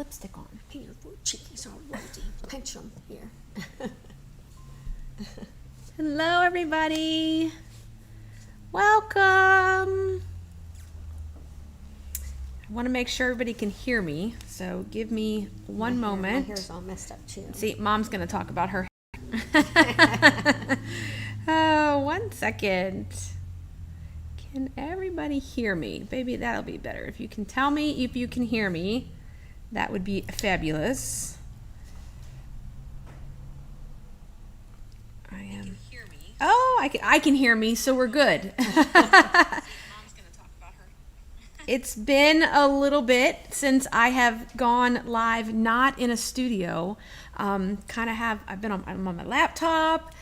lipstick on. Here, your cheekies all rosy. Pinch them here. Hello, everybody. Welcome. I want to make sure everybody can hear me, so give me one moment. My hair's all messed up too. See, Mom's going to talk about her. Oh, 1 second. Can everybody hear me? Baby, that'll be better. If you can tell me if you can hear me, that would be fabulous. I am. Oh, I can hear me, so we're good. It's been a little bit since I have gone live, not in a studio. I'm on my laptop,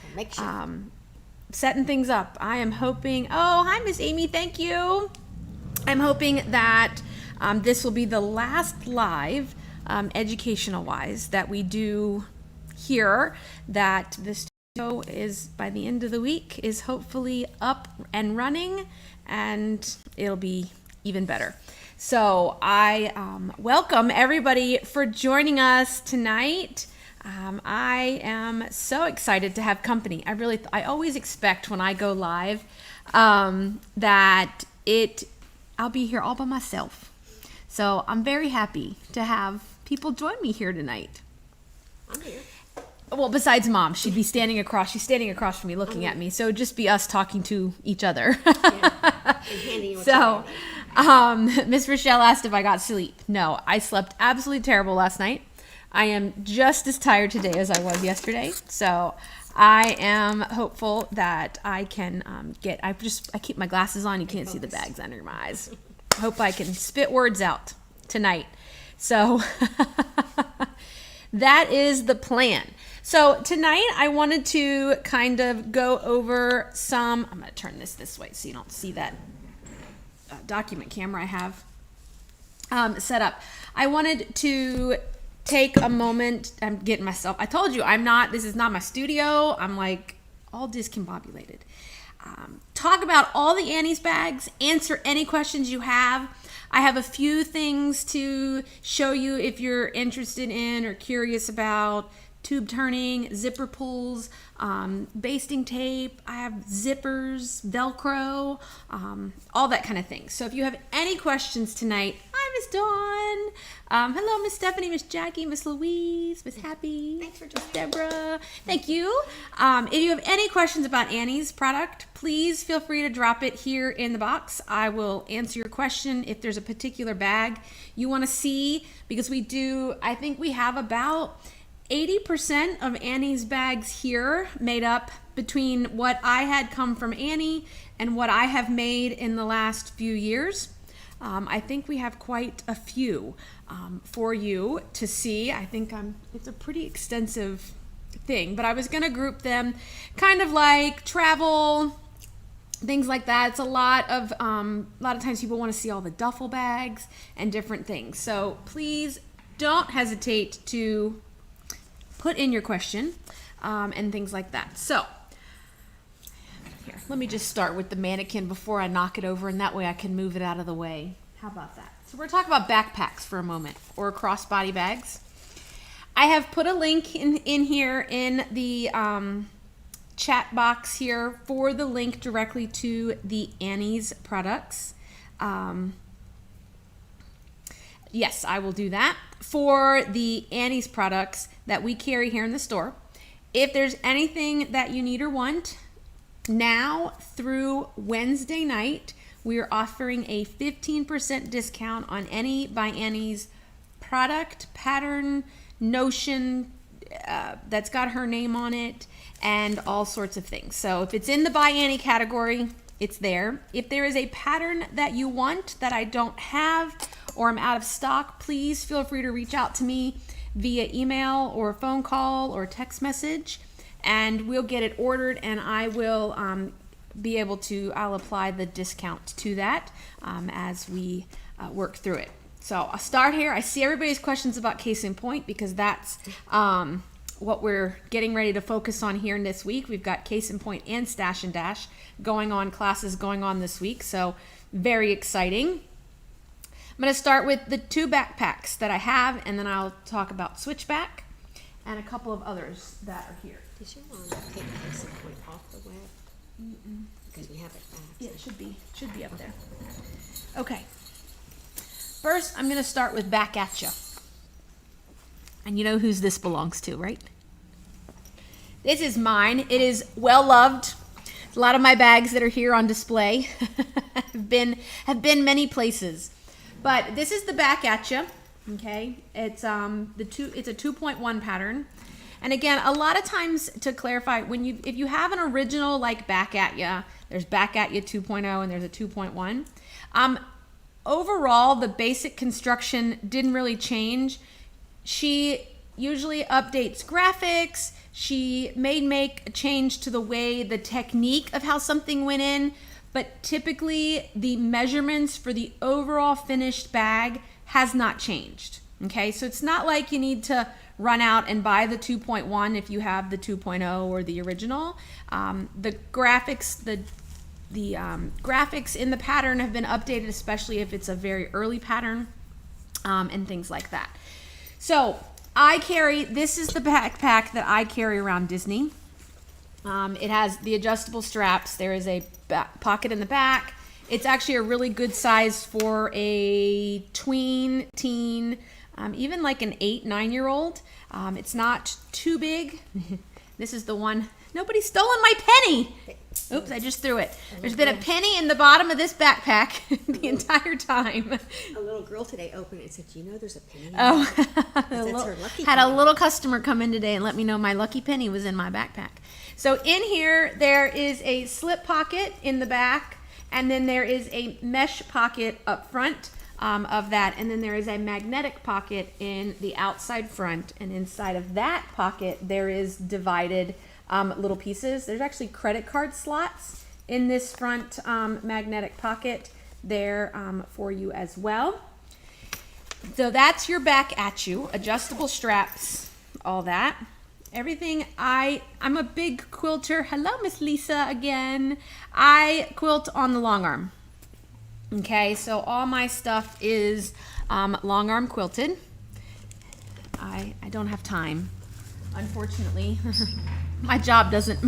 setting things up. I am hoping, oh, hi, Miss Amy, thank you. I'm hoping that this will be the last live, educational-wise, that we do here, that the studio is, by the end of the week, is hopefully up and running, and it'll be even better. So I welcome everybody for joining us tonight. I am so excited to have company. I always expect when I go live that I'll be here all by myself. So I'm very happy to have people join me here tonight. I'm here. Well, besides Mom, she's standing across from me looking at me. So it'd just be us talking to each other. Yeah. And handing you So Miss Rochelle asked if I got sleep. No, I slept absolutely terrible last night. I am just as tired today as I was yesterday. So I am hopeful that I can I keep my glasses on. You can't see the bags under my eyes. Hope I can spit words out tonight. So that is the plan. So tonight I wanted to kind of go over I'm going to turn this way so you don't see that document camera I have set up. I wanted to take a moment. I'm getting myself, I told you this is not my studio. I'm like all discombobulated. Talk about all the Annie's bags, answer any questions you have. I have a few things to show you if you're interested in or curious about tube turning, zipper pulls, basting tape. I have zippers, Velcro, all that kind of thing. So if you have any questions tonight, hi, Miss Dawn. Hello, Miss Stephanie, Miss Jackie, Miss Louise, Miss Happy, Thanks for Miss joining. Deborah. Thank you. If you have any questions about Annie's product, please feel free to drop it here in the box. I will answer your question if there's a particular bag you want to see, because I think we have about 80% of Annie's bags here made up between what I had come from Annie and what I have made in the last few years. I think we have quite a few for you to see. I think it's a pretty extensive thing, but I was going to group them kind of like travel, things like that. It's a lot of times people want to see all the duffel bags and different things. So please don't hesitate to put in your question and things like that. So here, let me just start with the mannequin before I knock it over, and that way I can move it out of the way. How about that? So we're talking about backpacks for a moment, or crossbody bags. I have put a link in here in the chat box here for the link directly to the Annie's products. Yes, I will do that for the Annie's products that we carry here in the store. If there's anything that you need or want, now through Wednesday night, we are offering a 15% discount on any by Annie's product, pattern, notion that's got her name on it, and all sorts of things. So if it's in the by Annie category, it's there. If there is a pattern that you want that I don't have, or I'm out of stock, please feel free to reach out to me via email or phone call or text message, and we'll get it ordered, and I will I'll apply the discount to that as we work through it. So I'll start here. I see everybody's questions about case in point, because that's what we're getting ready to focus on here this week. We've got case in point and stash and dash classes going on this week, so very exciting. I'm going to start with the 2 backpacks that I have, and then I'll talk about Switchback and a couple of others that are here. Did you want to take this and point off the web? Because we have it back. Yeah, it should be up there. Okay. First, I'm going to start with Back At Ya. And you know whose this belongs to, right? This is mine. It is well loved. A lot of my bags that are here on display have been many places. But this is the Back At Ya. Okay, it's a 2.1 pattern. And again, a lot of times, to clarify, if you have an original like Back At Ya, there's Back At Ya 2.0 and there's a 2.1. Overall, the basic construction didn't really change. She usually updates graphics. She may make a change to the way, the technique of how something went in, but typically the measurements for the overall finished bag has not changed. Okay, so it's not like you need to run out and buy the 2.1 if you have the 2.0 or the original. The graphics, the graphics in the pattern have been updated, especially if it's a very early pattern, and things like that. So this is the backpack that I carry around Disney. It has the adjustable straps. There is a pocket in the back. It's actually a really good size for a tween, teen, even like an 8-9-year-old. It's not too big. This is the one. Nobody's stolen my penny. Oops, I just threw it. There's been a penny in the bottom of this backpack the entire time. A little girl today opened it and said, "You know, there's a penny." Oh, that's her lucky had penny. a little customer come in today and let me know my lucky penny was in my backpack. So in here, there is a slip pocket in the back, and then there is a mesh pocket up front of that, and then there is a magnetic pocket in the outside front, and inside of that pocket, there is divided little pieces. There's actually credit card slots in this front magnetic pocket there for you as well. So that's your Back At You, adjustable straps, all that. Everything, I'm a big quilter. Hello, Miss Lisa again. I quilt on the long arm. Okay, so all my stuff is long arm quilted. I don't have time, unfortunately. My job doesn't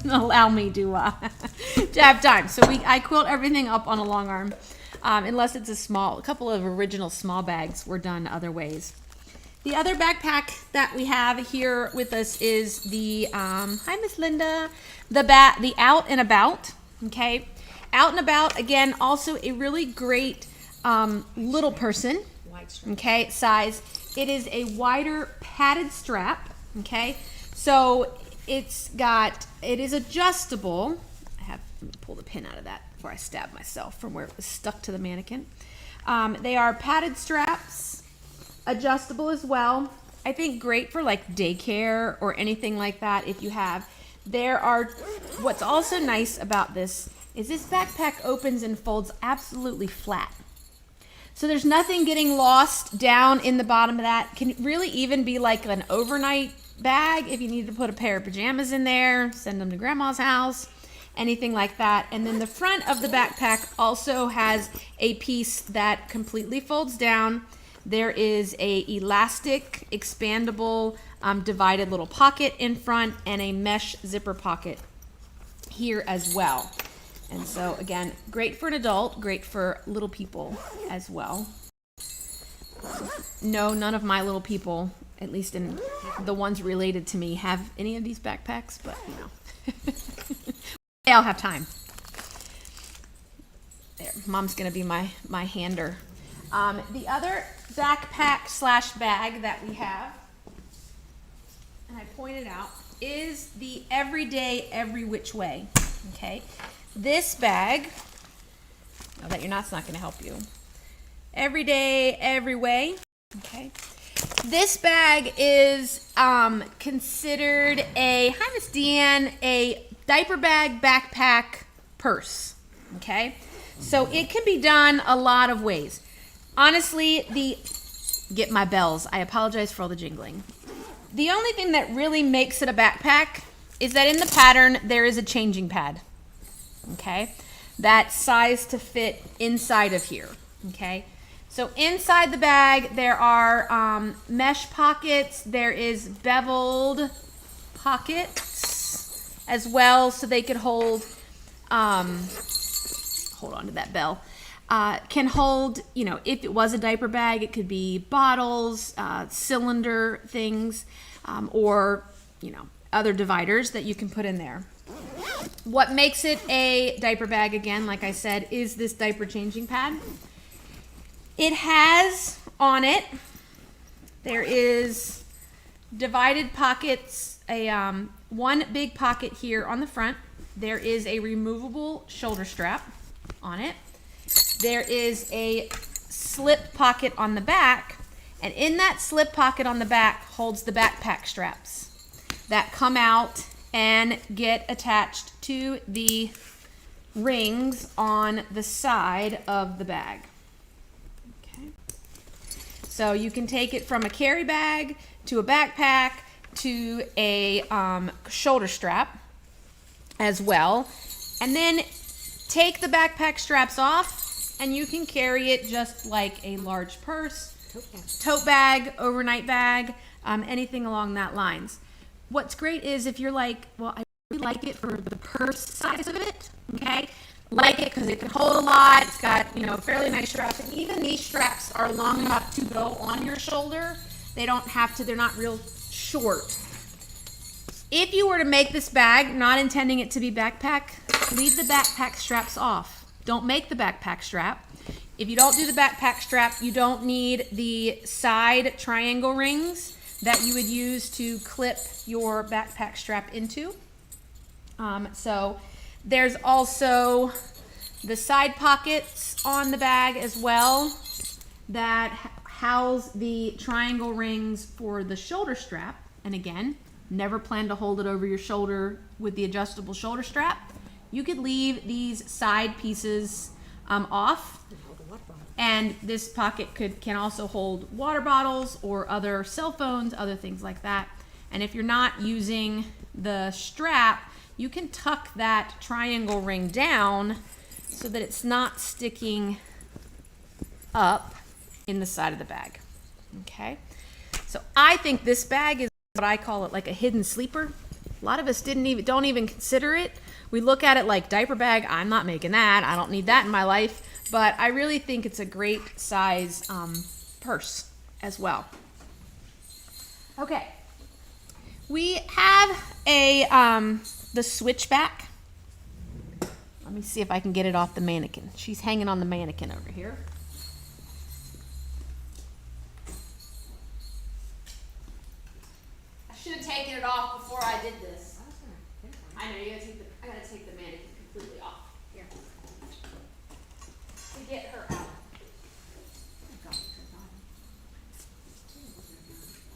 allow me to have time. So I quilt everything up on a long arm, unless it's a couple of original small bags were done other ways. The other backpack that we have here with us is the hi Miss Linda, the Out and About. Okay, Out and About, again, also a really great little person. Okay, size. It is a wider padded strap. Okay. So it is adjustable. Let me pull the pin out of that before I stab myself from where it was stuck to the mannequin. They are padded straps, adjustable as well. I think great for like daycare or anything like that if you have. What's also nice about this is this backpack opens and folds absolutely flat. So there's nothing getting lost down in the bottom of that. Can really even be like an overnight bag if you need to put a pair of pajamas in there, send them to grandma's house, anything like that. And then the front of the backpack also has a piece that completely folds down. There is a elastic, expandable, divided little pocket in front and a mesh zipper pocket here as well. And so again, great for an adult, great for little people as well. No, none of my little people, at least in the ones related to me, have any of these backpacks, but you know, I'll have time. There, Mom's gonna be my hander. The other backpack slash bag that we have, and I pointed out, is the Everyday Every Which Way. Okay, this bag, now that you're not, it's not gonna help you. Everyday Every Way. Okay. This bag is considered hi Miss Deanne, a diaper bag, backpack, purse. Okay, so it can be done a lot of ways. Honestly, get my bells. I apologize for all the jingling. The only thing that really makes it a backpack is that in the pattern there is a changing pad. Okay, that's sized to fit inside of here. Okay. So inside the bag, there are mesh pockets. There is beveled pockets as well, so they could hold, hold on to that bell, can hold, you know, if it was a diaper bag, it could be bottles, cylinder things, or, you know, other dividers that you can put in there. What makes it a diaper bag, again, like I said, is this diaper changing pad. It has on it, there is divided pockets, one big pocket here on the front. There is a removable shoulder strap on it. There is a slip pocket on the back, and in that slip pocket on the back holds the backpack straps that come out and get attached to the rings on the side of the bag. Okay. So you can take it from a carry bag to a backpack to a shoulder strap as well. And then take the backpack straps off and you can carry it just like a large purse, tote bag, overnight bag, anything along that lines. What's great is if you're like, well, I really like it for the purse size of it, okay? Like it because it can hold a lot. It's got, you know, fairly nice straps. And even these straps are long enough to go on your shoulder. They don't have to, they're not real short. If you were to make this bag, not intending it to be backpack, leave the backpack straps off. Don't make the backpack strap. If you don't do the backpack strap, you don't need the side triangle rings that you would use to clip your backpack strap into. So there's also the side pockets on the bag as well that house the triangle rings for the shoulder strap. And again, never plan to hold it over your shoulder with the adjustable shoulder strap. You could leave these side pieces off. And this pocket can also hold water bottles or other cell phones, other things like that. And if you're not using the strap, you can tuck that triangle ring down so that it's not sticking up in the side of the bag. Okay, so I think this bag is what I call it, like a hidden sleeper. A lot of us don't even consider it. We look at it like diaper bag. I'm not making that. I don't need that in my life. But I really think it's a great size purse as well. Okay, we have the Switchback. Let me see if I can get it off the mannequin. She's hanging on the mannequin over here. I should have taken it off before I did this. I know I gotta take the mannequin completely off. Here. To get her out.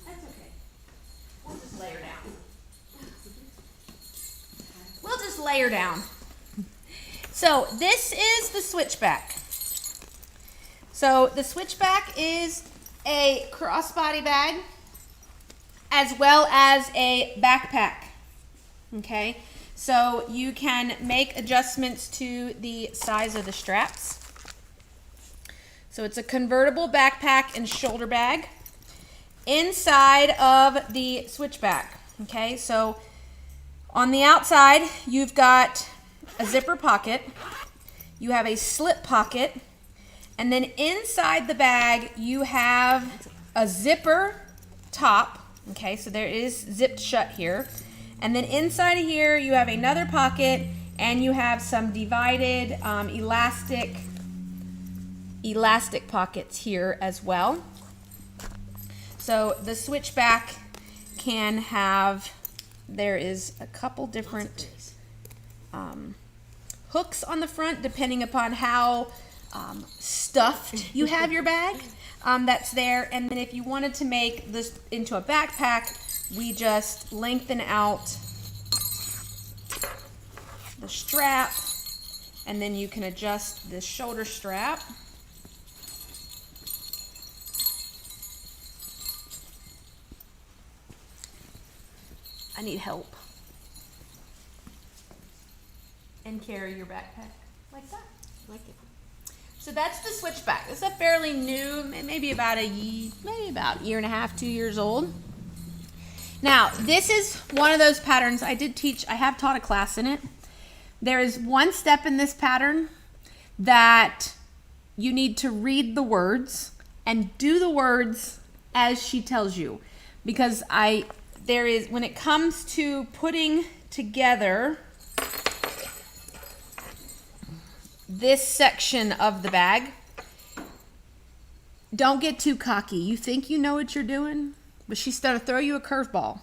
That's okay. We'll just lay her down. We'll just lay her down. So this is the Switchback. So the Switchback is a crossbody bag as well as a backpack. Okay, so you can make adjustments to the size of the straps. So it's a convertible backpack and shoulder bag inside of the Switchback. Okay, so on the outside, you've got a zipper pocket, you have a slip pocket, and then inside the bag, you have a zipper top. Okay, so there is zipped shut here. And then inside of here, you have another pocket and you have some divided elastic pockets here as well. So the Switchback can have, there is a couple different hooks on the front depending upon how stuffed you have your bag. That's there. And then if you wanted to make this into a backpack, we just lengthen out the strap and then you can adjust the shoulder strap. I need help. And carry your backpack like that. Like it. So that's the Switchback. It's a fairly new, maybe about a year and a half, 2 years old. Now, this is one of those patterns I have taught a class in it. There is one step in this pattern that you need to read the words and do the words as she tells you. Because when it comes to putting together this section of the bag, don't get too cocky. You think you know what you're doing, but she's going to throw you a curveball.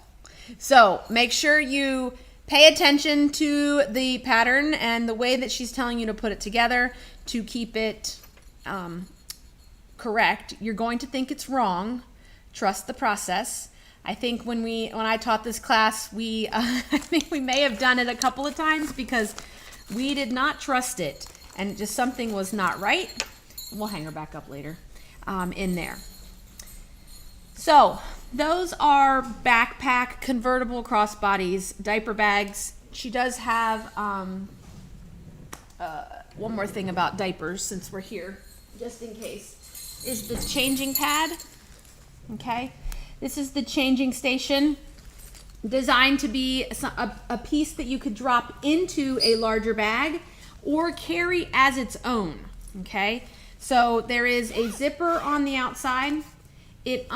So make sure you pay attention to the pattern and the way that she's telling you to put it together to keep it correct. You're going to think it's wrong. Trust the process. I think when I taught this class, I think we may have done it a couple of times because we did not trust it. And just something was not right. We'll hang her back up later in there. So those are backpack convertible crossbodies, diaper bags. She does have one more thing about diapers since we're here, just in case, is the changing pad. Okay, this is the changing station, designed to be a piece that you could drop into a larger bag or carry as its own. Okay, so there is a zipper on the outside. It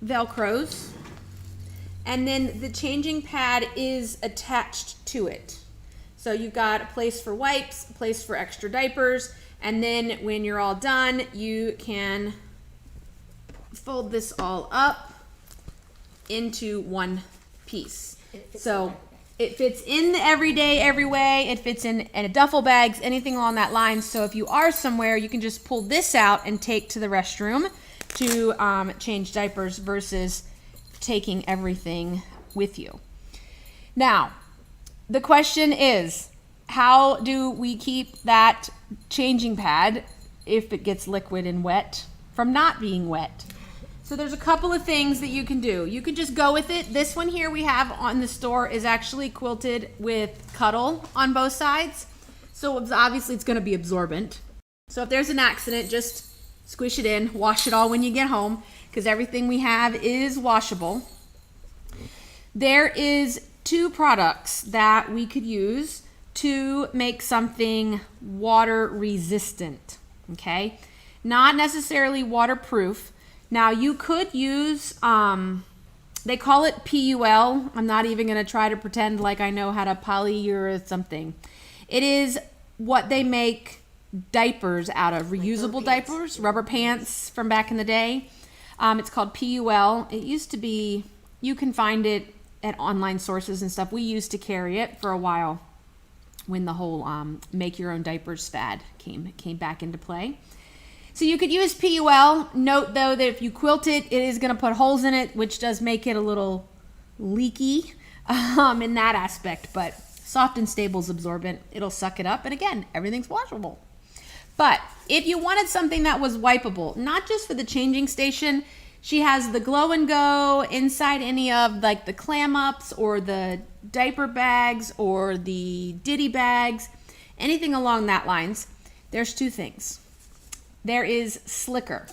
velcros, and then the changing pad is attached to it. So you've got a place for wipes, a place for extra diapers, and then when you're all done, you can fold this all up into one piece. So it fits in the everyday, every way. It fits in a duffel bags, anything along that line. So if you are somewhere, you can just pull this out and take to the restroom to change diapers versus taking everything with you. Now, the question is, how do we keep that changing pad, if it gets liquid and wet, from not being wet? So there's a couple of things that you can do. You can just go with it. This one here we have on the store is actually quilted with cuddle on both sides. So obviously it's going to be absorbent. So if there's an accident, just squish it in, wash it all when you get home, because everything we have is washable. There is 2 products that we could use to make something water resistant, okay? Not necessarily waterproof. Now you could use, they call it PUL. I'm not even gonna try to pretend like I know how to polyurethane something. It is what they make diapers out of, reusable diapers, rubber pants from back in the day. It's called PUL. It used to be, you can find it at online sources and stuff. We used to carry it for a while when the whole make your own diapers fad came back into play. So you could use PUL. Note though that if you quilt it, it is going to put holes in it, which does make it a little leaky in that aspect, but soft and stable is absorbent. It'll suck it up, and again, everything's washable. But if you wanted something that was wipeable, not just for the changing station, she has the glow and go inside any of like the Clam Ups or the diaper bags or the Ditty Bags, anything along that lines. There's 2 things. There is Slicker.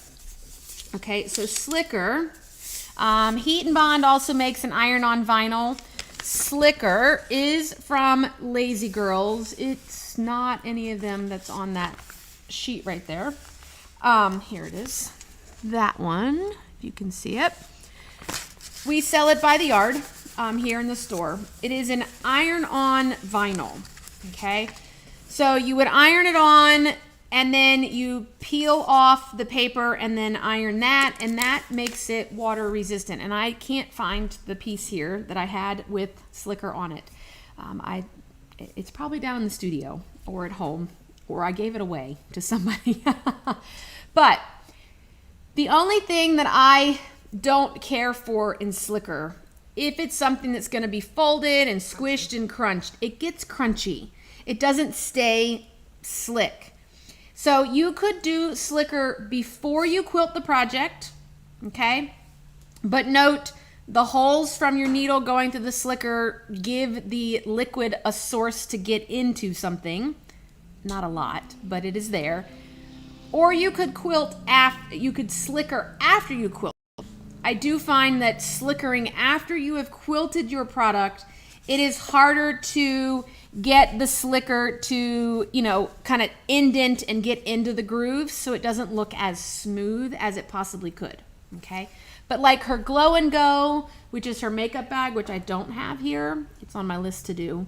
Okay, so Slicker, Heat and Bond also makes an iron-on vinyl. Slicker is from Lazy Girls. It's not any of them that's on that sheet right there. Here it is. That one, if you can see it. We sell it by the yard here in the store. It is an iron-on vinyl. Okay, so you would iron it on, and then you peel off the paper and then iron that, and that makes it water resistant. And I can't find the piece here that I had with Slicker on it. It's probably down in the studio or at home, or I gave it away to somebody. But the only thing that I don't care for in Slicker, if it's something that's going to be folded and squished and crunched, it gets crunchy. It doesn't stay slick. So you could do Slicker before you quilt the project, okay? But note, the holes from your needle going through the Slicker give the liquid a source to get into something. not a lot, but it is there. Or you could you could slicker after you quilt. I do find that slickering after you have quilted your product, it is harder to get the slicker to, you know, kind of indent and get into the grooves, so it doesn't look as smooth as it possibly could, okay? But like her Glow and Go, which is her makeup bag, which I don't have here, it's on my list to do,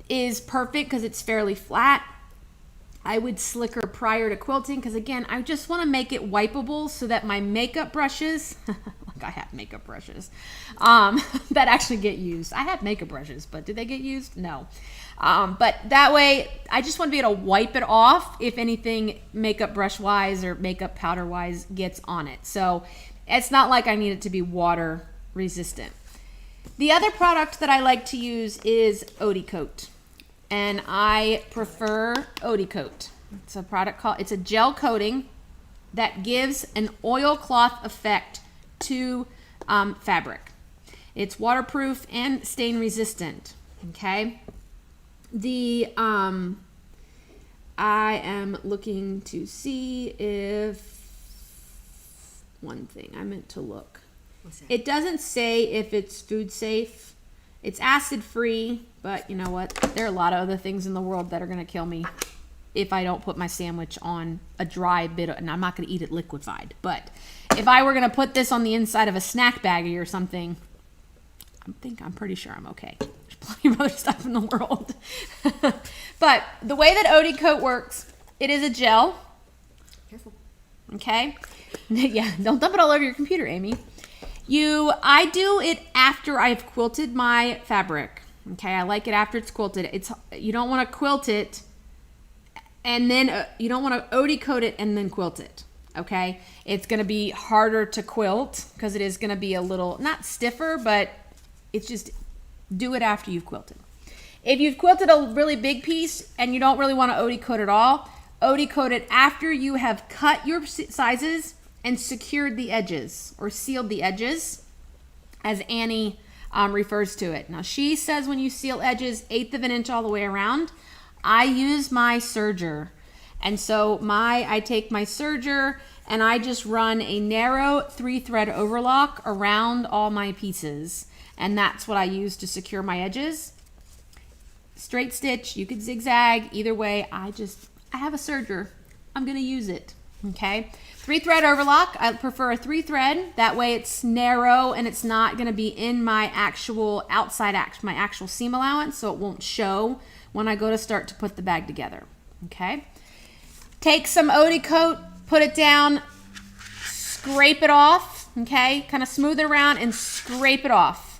is perfect because it's fairly flat. I would slicker prior to quilting because, again, I just want to make it wipeable so that my makeup brushes, like I have makeup brushes, that actually get used. I have makeup brushes, but do they get used? No. But that way, I just want to be able to wipe it off if anything makeup brush-wise or makeup powder-wise gets on it. So it's not like I need it to be water resistant. The other product that I like to use is Odie Coat. And I prefer Odie Coat. It's a product it's a gel coating that gives an oilcloth effect to fabric. It's waterproof and stain resistant, okay? I am looking to see if, one thing I meant to look. What's that? It doesn't say if it's food safe. It's acid free, but you know what? There are a lot of other things in the world that are going to kill me if I don't put my sandwich on a dry bit, and I'm not going to eat it liquefied. But if I were going to put this on the inside of a snack baggie or something, I'm pretty sure I'm okay. There's plenty of other stuff in the world. But the way that Odie Coat works, it is a gel. Careful. Okay? Yeah, don't dump it all over your computer, Amy. I do it after I've quilted my fabric. Okay, I like it after it's quilted. You don't want to quilt it and then you don't want to Odie coat it and then quilt it. Okay, it's going to be harder to quilt because it is going to be a little not stiffer, but it's just do it after you've quilted. If you've quilted a really big piece and you don't really want to Odie coat at all, Odie coat it after you have cut your sizes and secured the edges or sealed the edges, as Annie refers to it. Now she says when you seal edges 1/8 of an inch all the way around. I use my serger, and so I take my serger and I just run a narrow 3-thread overlock around all my pieces, and that's what I use to secure my edges. Straight stitch, you could zigzag, either way. I have a serger. I'm gonna use it. Okay, 3-thread overlock. I prefer a 3-thread. That way it's narrow and it's not going to be in my actual my actual seam allowance, so it won't show when I go to start to put the bag together. Okay, take some Odie Coat, put it down, scrape it off. Okay, kind of smooth it around and scrape it off,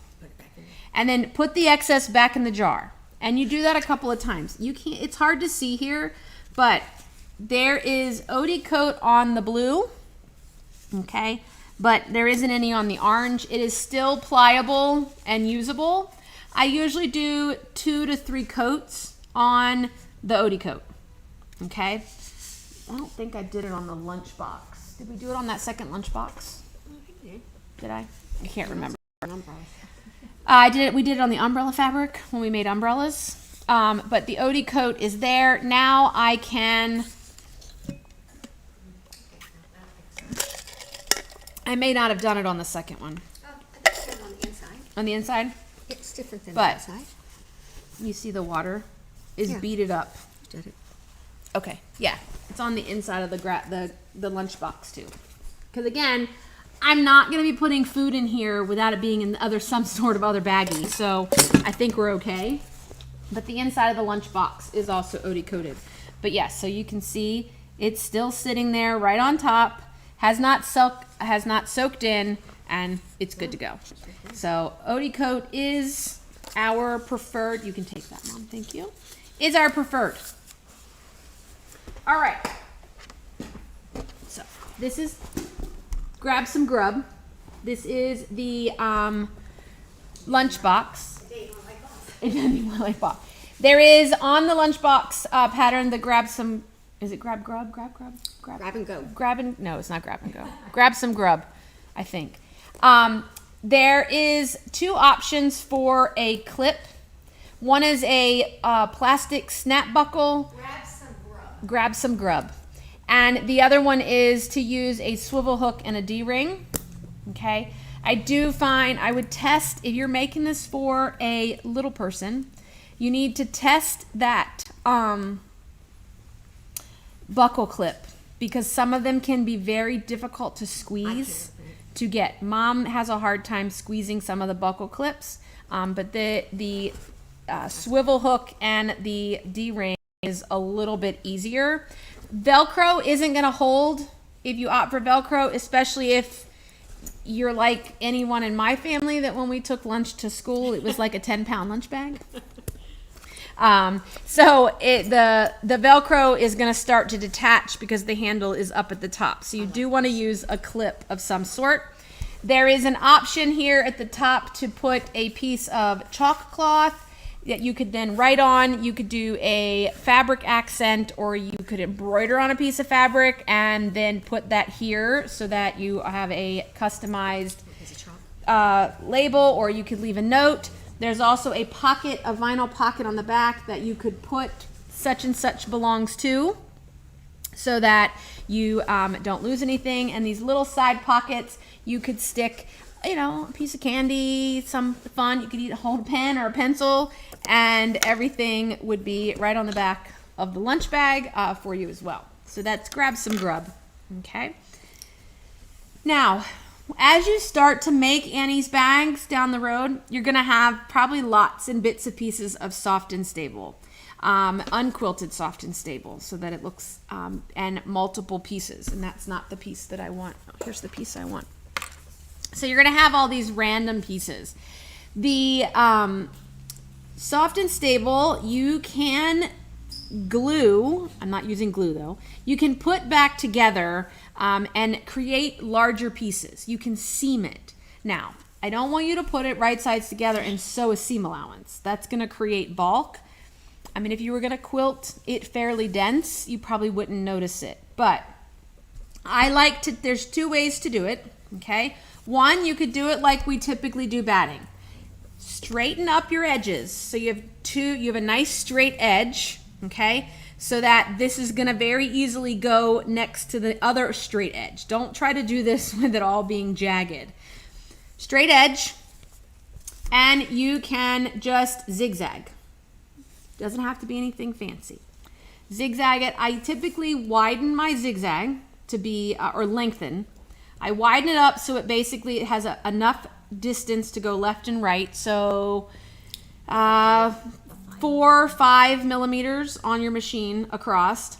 and then put the excess back in the jar. And you do that a couple of times. You can't. It's hard to see here, but there is Odie Coat on the blue, okay, but there isn't any on the orange. It is still pliable and usable. I usually do 2 to 3 coats on the Odie Coat, okay. I don't think I did it on the Lunchbox. Did we do it on that second Lunchbox? Did I? I can't remember. We did it on the umbrella fabric when we made umbrellas. But the Odie Coat is there. Now I may not have done it on the second one. I think it's on the inside. On the inside? It's different than But the outside. you see the water is Yeah. beaded up. Did it? Okay, yeah. It's on the inside of the Lunchbox too. Because again, I'm not going to be putting food in here without it being in some sort of other baggie. So I think we're okay. But the inside of the Lunchbox is also Odie coated. But yes, so you can see it's still sitting there right on top. Has not soaked in, and it's good to go. So Odie Coat is our preferred. You can take that, Mom. Thank you. Is our preferred. All right. So this is grab some grub. This is the Lunchbox. It doesn't even look like Bob. There is on the Lunchbox pattern the grab some. Is it grab grub? Grab and go. No, it's not grab and go. Grab some grub, I think. There is 2 options for a clip. One is a plastic snap buckle. grab some Grub. And the other one is to use a swivel hook and a D-ring. Okay. I do find I would test, if you're making this for a little person, you need to test that buckle clip, because some of them can be very difficult to squeeze to get. Mom has a hard time squeezing some of the buckle clips, but the swivel hook and the D-ring is a little bit easier. Velcro isn't going to hold if you opt for Velcro, especially if you're like anyone in my family that when we took lunch to school, it was like a 10-pound lunch bag. So the Velcro is going to start to detach because the handle is up at the top. So you do want to use a clip of some sort. There is an option here at the top to put a piece of chalk cloth that you could then write on. You could do a fabric accent, or you could embroider on a piece of fabric and then put that here so that you have a customized label, or you could leave a note. There's also a pocket, a vinyl pocket on the back that you could put such and such belongs to, so that you don't lose anything. And these little side pockets, you could stick, you know, a piece of candy, some fun. You could hold a pen or a pencil, and everything would be right on the back of the lunch bag for you as well. So that's grab some Grub. Okay. Now, as you start to make Annie's bags down the road, you're going to have probably lots and bits and pieces of soft and stable, unquilted soft and stable, so that it looks, and multiple pieces. And that's not the piece that I want. Oh, here's the piece I want. So you're going to have all these random pieces. The soft and stable, you can glue. I'm not using glue though. You can put back together and create larger pieces. You can seam it. Now, I don't want you to put it right sides together and sew a seam allowance. That's going to create bulk. I mean, if you were going to quilt it fairly dense, you probably wouldn't notice it. But I like to, there's two ways to do it, okay? One, you could do it like we typically do batting. Straighten up your edges. So you have a nice straight edge, okay? So that this is gonna very easily go next to the other straight edge. Don't try to do this with it all being jagged. Straight edge, and you can just zigzag. Doesn't have to be anything fancy. Zigzag it. I typically widen my zigzag to be, or lengthen. I widen it up so it basically has enough distance to go left and right. So 4 or 5 millimeters on your machine across.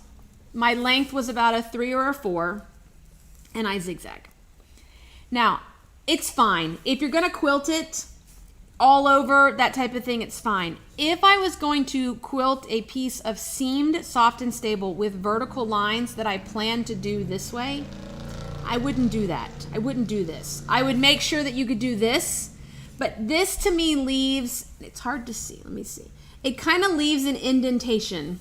My length was about a 3 or a 4, and I zigzag. Now, it's fine. If you're gonna quilt it all over, that type of thing, it's fine. If I was going to quilt a piece of seamed soft and stable with vertical lines that I plan to do this way, I wouldn't do that. I wouldn't do this. I would make sure that you could do this, but this to me leaves, it's hard to see, let me see. It kind of leaves an indentation.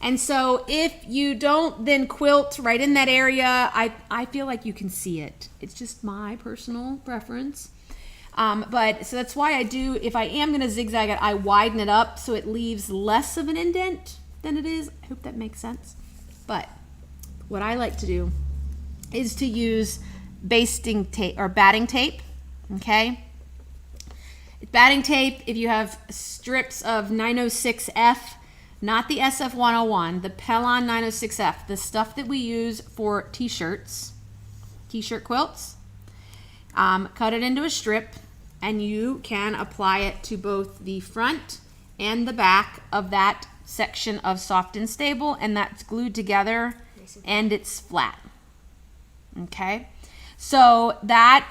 And so if you don't then quilt right in that area, I feel like you can see it. It's just my personal preference. But so that's why I do, if I am going to zigzag it, I widen it up so it leaves less of an indent than it is. I hope that makes sense. But what I like to do is to use basting tape or batting tape, okay? Batting tape, if you have strips of 906F, not the SF101, the Pellon 906F, the stuff that we use for t-shirts, t-shirt quilts, cut it into a strip, and you can apply it to both the front and the back of that section of soft and stable, and that's glued together and it's flat. Okay, so that,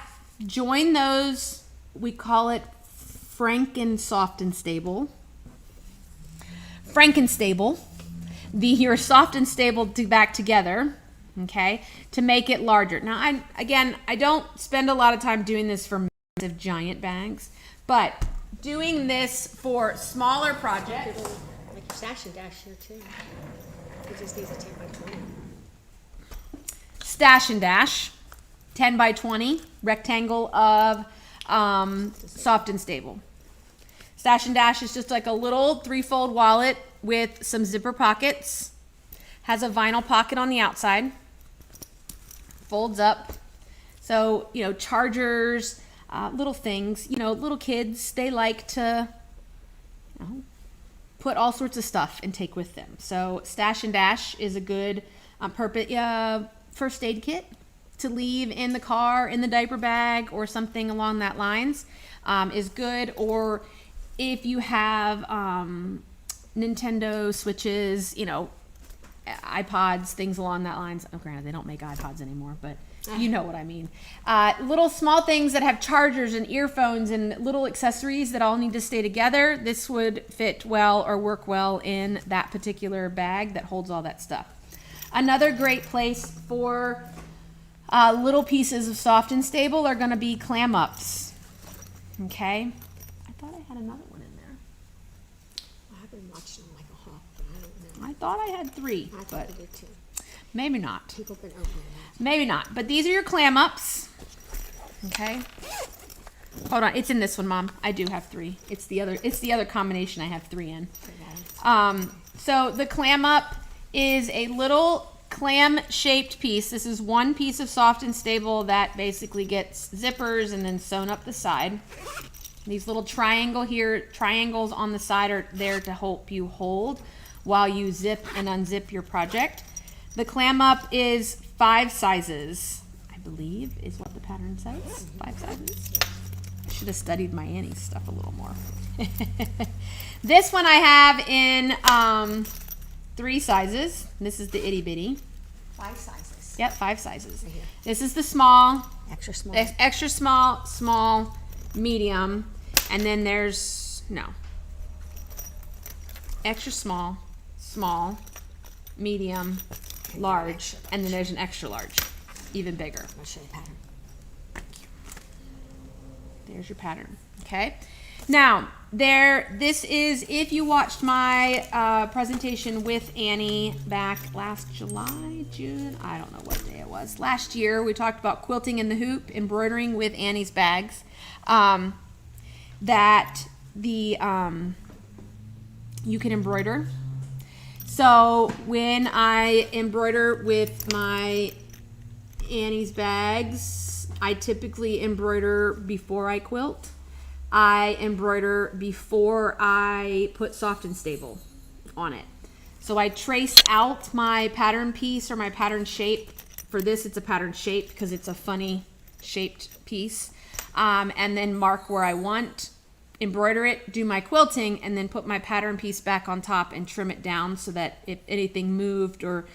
join those, we call it Franken-soft and stable. Frankenstable, your soft and stable back together, okay, to make it larger. Now, I don't spend a lot of time doing this for massive giant bags, but doing this for smaller projects. Like your stash and dash here too. It just needs a 10 by 20. Stash and dash, 10 by 20 rectangle of soft and stable. Stash and dash is just like a little 3-fold wallet with some zipper pockets. Has a vinyl pocket on the outside. Folds up. So, you know, chargers, little things, you know, little kids, they like to, you know, put all sorts of stuff and take with them. So Stash and Dash is a good first aid kit to leave in the car, in the diaper bag, or something along that lines is good. Or if you have Nintendo Switches, you know, iPods, things along that lines. Oh, granted, they don't make iPods anymore, but you know what I mean. Little small things that have chargers and earphones and little accessories that all need to stay together. This would fit well or work well in that particular bag that holds all that stuff. Another great place for little pieces of soft and stable are going to be clam ups. Okay. I thought I had another one in there. I've been watching them like a hawk, but I don't know. I thought I had 3, I thought but I did too. maybe not. People have been opening them. Maybe not. But these are your clam ups. Okay. Hold on. It's in this one, Mom. I do have 3. It's the other combination I have 3 in. So the clam up is a little clam shaped piece. This is one piece of soft and stable that basically gets zippers and then sewn up the side. These little triangles on the side are there to help you hold while you zip and unzip your project. The clam up is 5 sizes, I believe is what the pattern says. 5 sizes. I should have studied my Annie's stuff a little more. This one I have in 3 sizes. This is the itty bitty. 5 sizes. Yep, 5 sizes. Right here. This is the small, Extra small. extra small, small, medium, and then there's extra small, small, medium, large, and then there's an extra large, even bigger. I'll show you the pattern. There's your pattern. Okay. Now, this is, if you watched my presentation with Annie back last July, June, I don't know what day it was. Last year, we talked about quilting in the hoop, embroidering with Annie's bags. That you can embroider. So when I embroider with my Annie's bags, I typically embroider before I quilt. I embroider before I put soft and stable on it. So I trace out my pattern piece or my pattern shape. For this, it's a pattern shape because it's a funny shaped piece. And then mark where I want, embroider it, do my quilting, and then put my pattern piece back on top and trim it down so that if anything moved or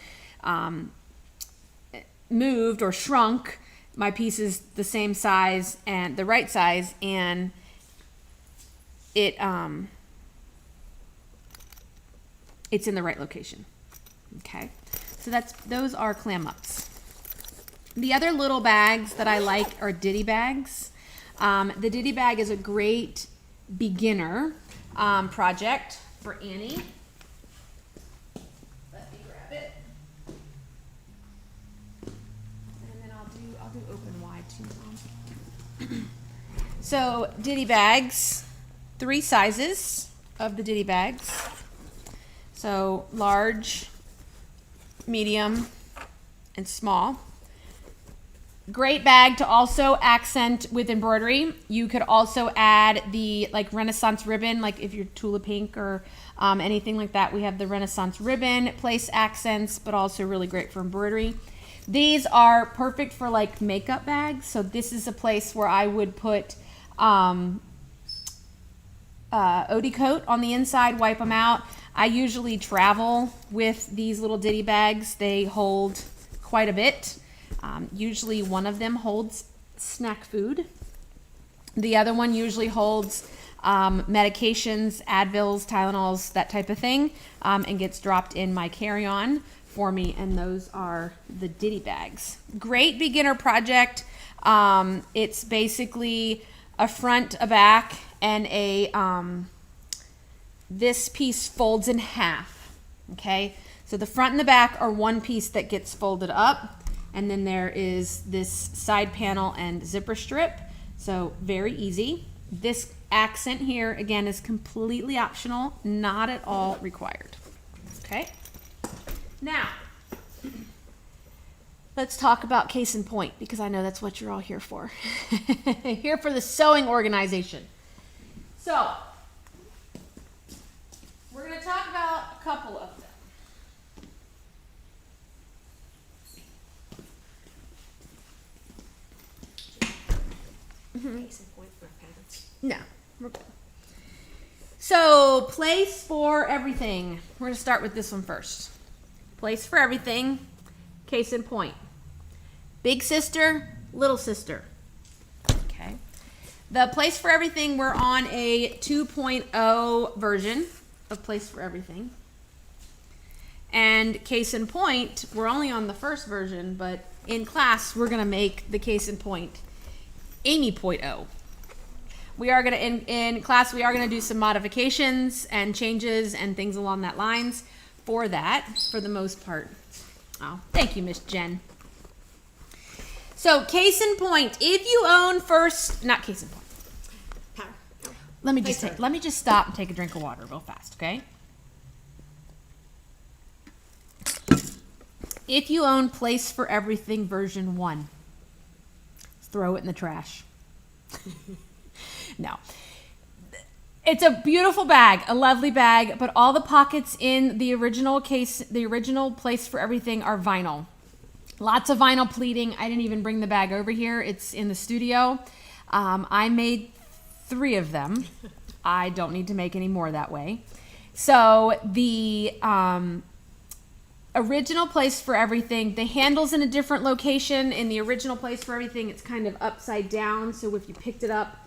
shrunk, my piece is the same size and the right size, and it's in the right location. Okay, so those are clam ups. The other little bags that I like are Ditty Bags. The Ditty Bag is a great beginner project for Annie. Let me grab it. And then I'll do open wide too, Mom. So Ditty Bags, 3 sizes of the Ditty Bags. So large, medium, and small. Great bag to also accent with embroidery. You could also add the Renaissance ribbon, like if you're Tula Pink or anything like that. We have the Renaissance ribbon, place accents, but also really great for embroidery. These are perfect for makeup bags. So this is a place where I would put Odie Coat on the inside, wipe them out. I usually travel with these little Ditty Bags. They hold quite a bit. Usually one of them holds snack food. The other one usually holds medications, Advils, Tylenols, that type of thing, and gets dropped in my carry-on for me, and those are the Ditty Bags. Great beginner project. It's basically a front, a back, and this piece folds in half, okay? So the front and the back are one piece that gets folded up. And then there is this side panel and zipper strip. So very easy. This accent here, again, is completely optional, not at all required. Okay. Now, let's talk about case in point, because I know that's what you're all here for. Here for the sewing organization. So, we're going to talk about a couple of them. Case in point for our patterns. No, we're good. So, place for everything. We're going to start with this one first. Place for everything. Case in point. Big sister, little sister. Okay. The place for everything, we're on a 2.0 version of place for everything. And case in point, we're only on the first version, but in class, we're going to make the case in point Amy.0. We are going to, in class, we are going to do some modifications and changes and things along that lines for that, for the most part. Oh, thank you, Miss Jen. So, case in point, if you own not case in point. Power. No. Let me just stop and take a drink of water real fast, okay? If you own Place for Everything version 1, throw it in the trash. No. It's a beautiful bag, a lovely bag, but all the pockets in the original Place for Everything are vinyl. Lots of vinyl pleating. I didn't even bring the bag over here. It's in the studio. I made 3 of them. I don't need to make any more that way. So the original Place for Everything, the handle's in a different location. In the original Place for Everything, it's kind of upside down. So if you picked it up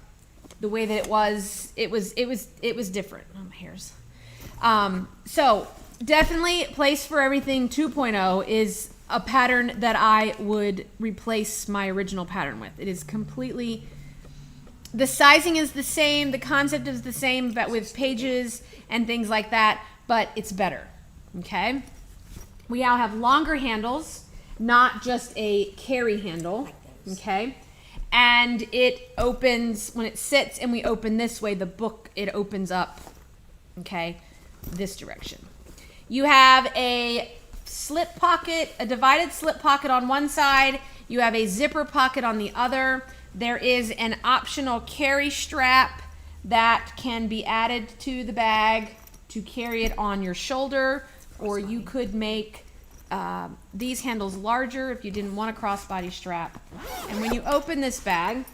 the way that it was different. Oh, my hairs. So definitely Place for Everything 2.0 is a pattern that I would replace my original pattern with. It is completely, the sizing is the same, the concept is the same, but with pages and things like that, but it's better, okay? We now have longer handles, not just a carry handle, okay? And it opens, when it sits and we open this way, the book, it opens up, okay, this direction. You have a slip pocket, a divided slip pocket on one side. You have a zipper pocket on the other. There is an optional carry strap that can be added to the bag to carry it on your shoulder, or you could make these handles larger if you didn't want a crossbody strap. And when you open this bag,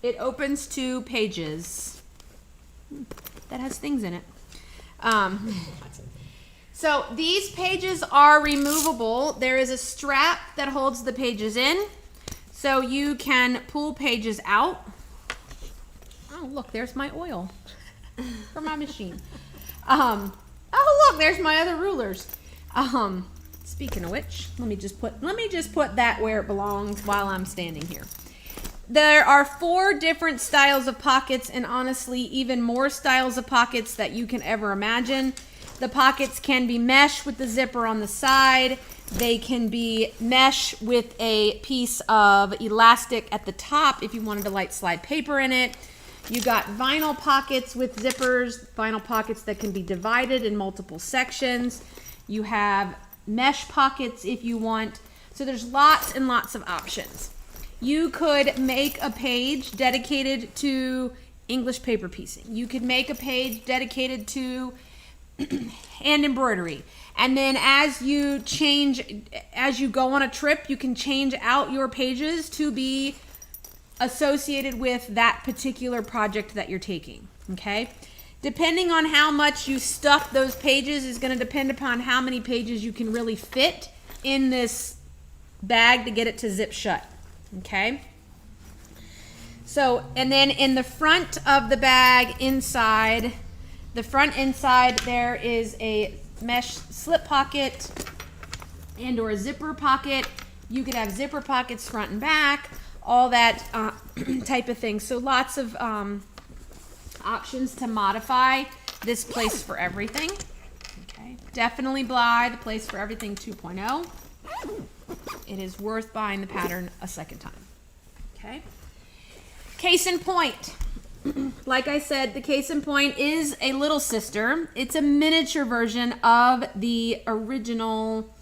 it opens to pages that has things in it. So these pages are removable. There is a strap that holds the pages in, so you can pull pages out. Oh, look, there's my oil for my machine. Oh, look, there's my other rulers. Speaking of which, let me just put that where it belongs while I'm standing here. There are 4 different styles of pockets, and honestly, even more styles of pockets that you can ever imagine. The pockets can be mesh with the zipper on the side. They can be mesh with a piece of elastic at the top if you wanted to light slide paper in it. You got vinyl pockets with zippers, vinyl pockets that can be divided in multiple sections. You have mesh pockets if you want. So there's lots and lots of options. You could make a page dedicated to English paper piecing. You could make a page dedicated to hand embroidery. And then as you go on a trip, you can change out your pages to be associated with that particular project that you're taking, okay? Depending on how much you stuff those pages is going to depend upon how many pages you can really fit in this bag to get it to zip shut, okay? So, and then in the front of the bag inside, there is a mesh slip pocket and or a zipper pocket. You could have zipper pockets front and back, all that type of thing. So lots of options to modify this Place for Everything. Okay, definitely buy the Place for Everything 2.0. It is worth buying the pattern a second time. Okay. Case in point, Like I said, the Case in Point is a little sister. It's a miniature version of the original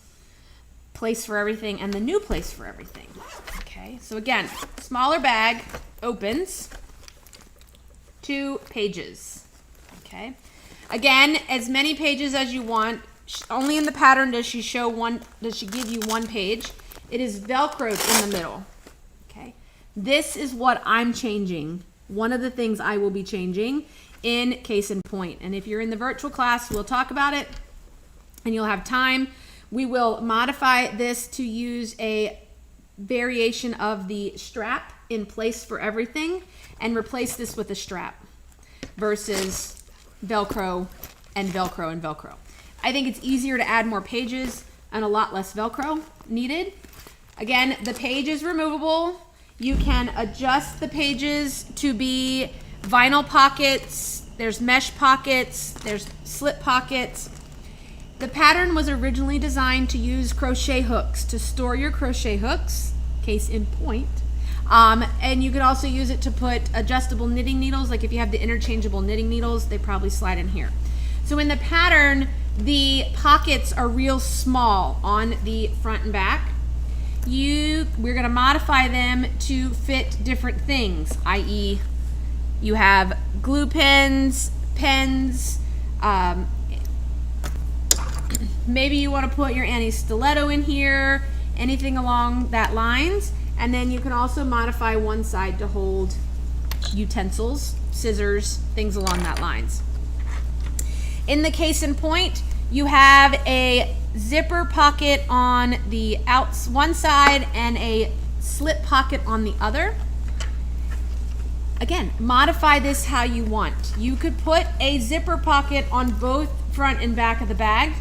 Place for Everything and the new Place for Everything. Okay, so again, smaller bag, opens, 2 pages. Okay, again, as many pages as you want. Only in the pattern does she show one. Does she give you 1 page? It is Velcroed in the middle. Okay, this is what I'm changing. One of the things I will be changing in Case in Point. And if you're in the virtual class, we'll talk about it and you'll have time. We will modify this to use a variation of the strap in Place for Everything and replace this with a strap versus Velcro and Velcro and Velcro. I think it's easier to add more pages and a lot less Velcro needed. Again, the page is removable. You can adjust the pages to be vinyl pockets, there's mesh pockets, there's slip pockets. The pattern was originally designed to use crochet hooks to store your crochet hooks, Case in Point. And you could also use it to put adjustable knitting needles, like if you have the interchangeable knitting needles, they probably slide in here. So in the pattern, the pockets are real small on the front and back. We're going to modify them to fit different things, i.e. you have glue pens, maybe you want to put your Annie's stiletto in here, anything along that lines. And then you can also modify one side to hold utensils, scissors, things along that lines. In the Case in Point, you have a zipper pocket on the one side and a slip pocket on the other. Again, modify this how you want. You could put a zipper pocket on both front and back of the bag.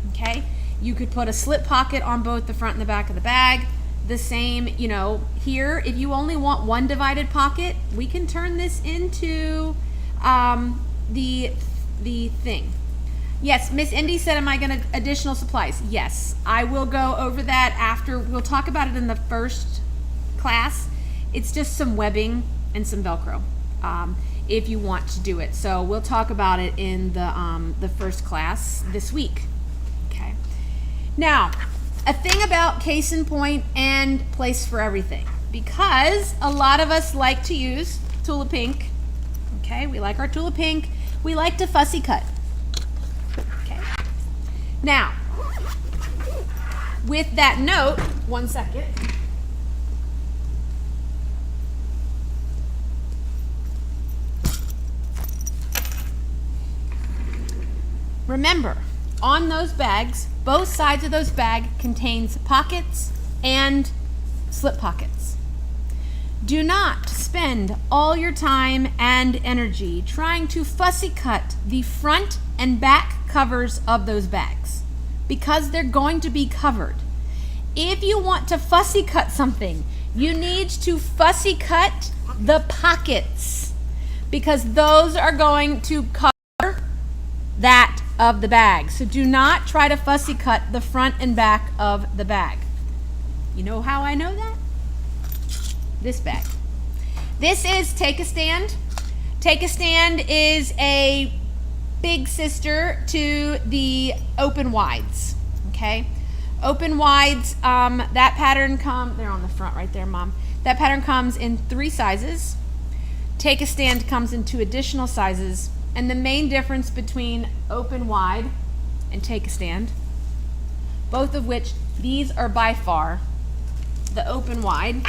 Okay, you could put a slip pocket on both the front and the back of the bag. The same, you know, here, if you only want one divided pocket, we can turn this into the thing. Yes, Miss Indy said, am I going to additional supplies? Yes, I will go over that after. We'll talk about it in the first class. It's just some webbing and some Velcro if you want to do it. So we'll talk about it in the first class this week. Okay. Now, a thing about Case in Point and Place for Everything, because a lot of us like to use Tula Pink. Okay, we like our Tula Pink. We like to fussy cut. Okay. Now, with that note, 1 second. Remember, on those bags, both sides of those bag contains pockets and slip pockets. Do not spend all your time and energy trying to fussy cut the front and back covers of those bags because they're going to be covered. If you want to fussy cut something, you need to fussy cut the pockets because those are going to cover that of the bag. So do not try to fussy cut the front and back of the bag. You know how I know that? This bag. This is Take a Stand. Take a Stand is a big sister to the Open Wides. Okay, Open Wides. That pattern they're on the front right there, Mom. That pattern comes in 3 sizes. Take a Stand comes in 2 additional sizes. And the main difference between Open Wide and Take a Stand, both of which these are by far the Open Wide.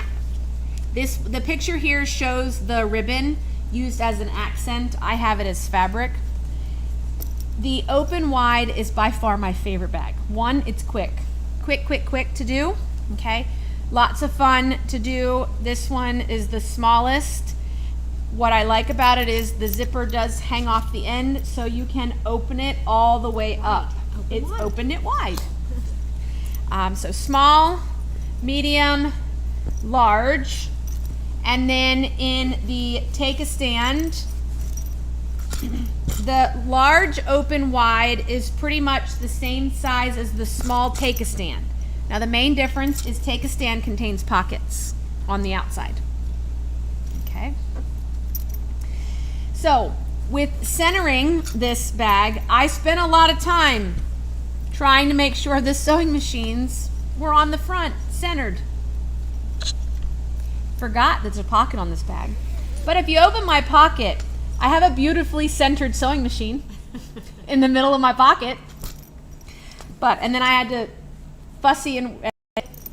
The picture here shows the ribbon used as an accent. I have it as fabric. The Open Wide is by far my favorite bag. One, it's quick to do. Okay, lots of fun to do. This one is the smallest. What I like about it is the zipper does hang off the end, so you can open it all the way up. Open it wide. So small, medium, large, and then in the Take a Stand, the large Open Wide is pretty much the same size as the small Take a Stand. Now the main difference is Take a Stand contains pockets on the outside. Okay. So with centering this bag, I spent a lot of time trying to make sure the sewing machines were on the front, centered. Forgot there's a pocket on this bag. But if you open my pocket, I have a beautifully centered sewing machine in the middle of my pocket. And then I had to fussy and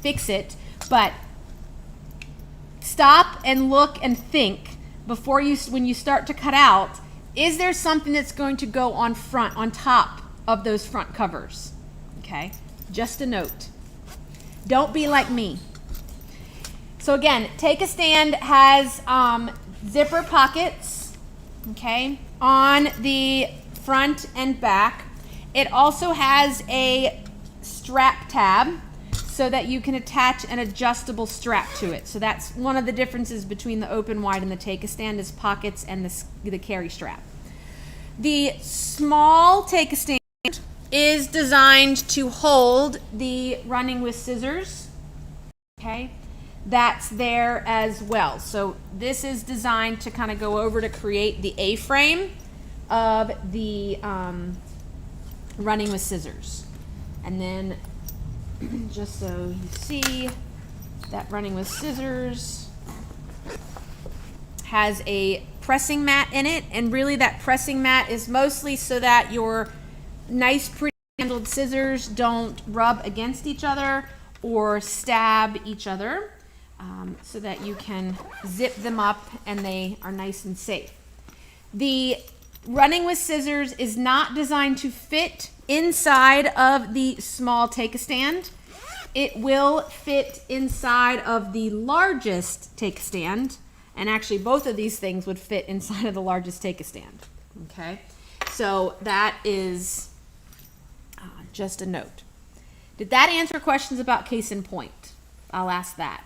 fix it. But stop and look and think before when you start to cut out, is there something that's going to go on top of those front covers? Okay, just a note. Don't be like me. So again, Take a Stand has zipper pockets, okay, on the front and back. It also has a strap tab so that you can attach an adjustable strap to it. So that's one of the differences between the open wide and the Take a Stand is pockets and the carry strap. The small Take a Stand is designed to hold the running with scissors, okay? That's there as well. So this is designed to kind of go over to create the A-frame of the running with scissors. And then just so you see, that running with scissors has a pressing mat in it, and really that pressing mat is mostly so that your nice pretty handled scissors don't rub against each other or stab each other, so that you can zip them up and they are nice and safe. The running with scissors is not designed to fit inside of the small Take a Stand. It will fit inside of the largest Take a Stand, and actually both of these things would fit inside of the largest Take a Stand. Okay, so that is just a note. Did that answer questions about case in point? I'll ask that.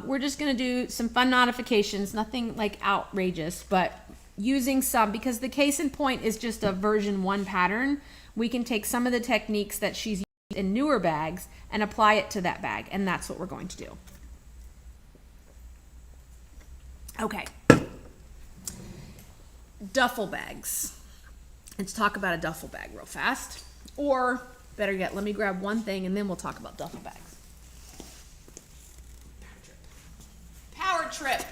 We're just going to do some fun modifications, nothing like outrageous, but using some, because the case in point is just a version 1 pattern. We can take some of the techniques that she's used in newer bags and apply it to that bag, and that's what we're going to do. Okay. Duffel bags. Let's talk about a duffel bag real fast. Or better yet, let me grab one thing and then we'll talk about duffel bags. Power Trip.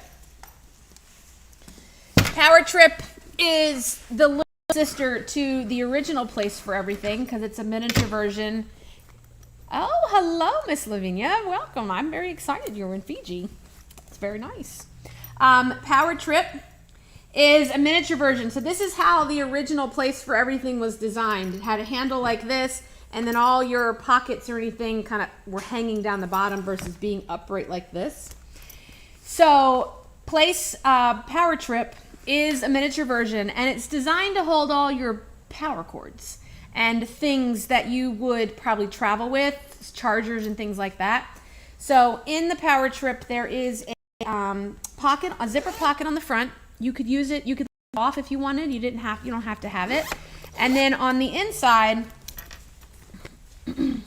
Power Trip is the little sister to the original Place for Everything because it's a miniature version. Oh, hello, Miss Lavinia. Welcome. I'm very excited you're in Fiji. It's very nice. Power Trip is a miniature version. So this is how the original Place for Everything was designed. It had a handle like this, and then all your pockets or anything kind of were hanging down the bottom versus being upright like this. So Power Trip is a miniature version, and it's designed to hold all your power cords and things that you would probably travel with, chargers and things like that. So in the Power Trip, there is a zipper pocket on the front. You could use it, you could leave it off if you wanted. You don't have to have it. And then on the inside, oh,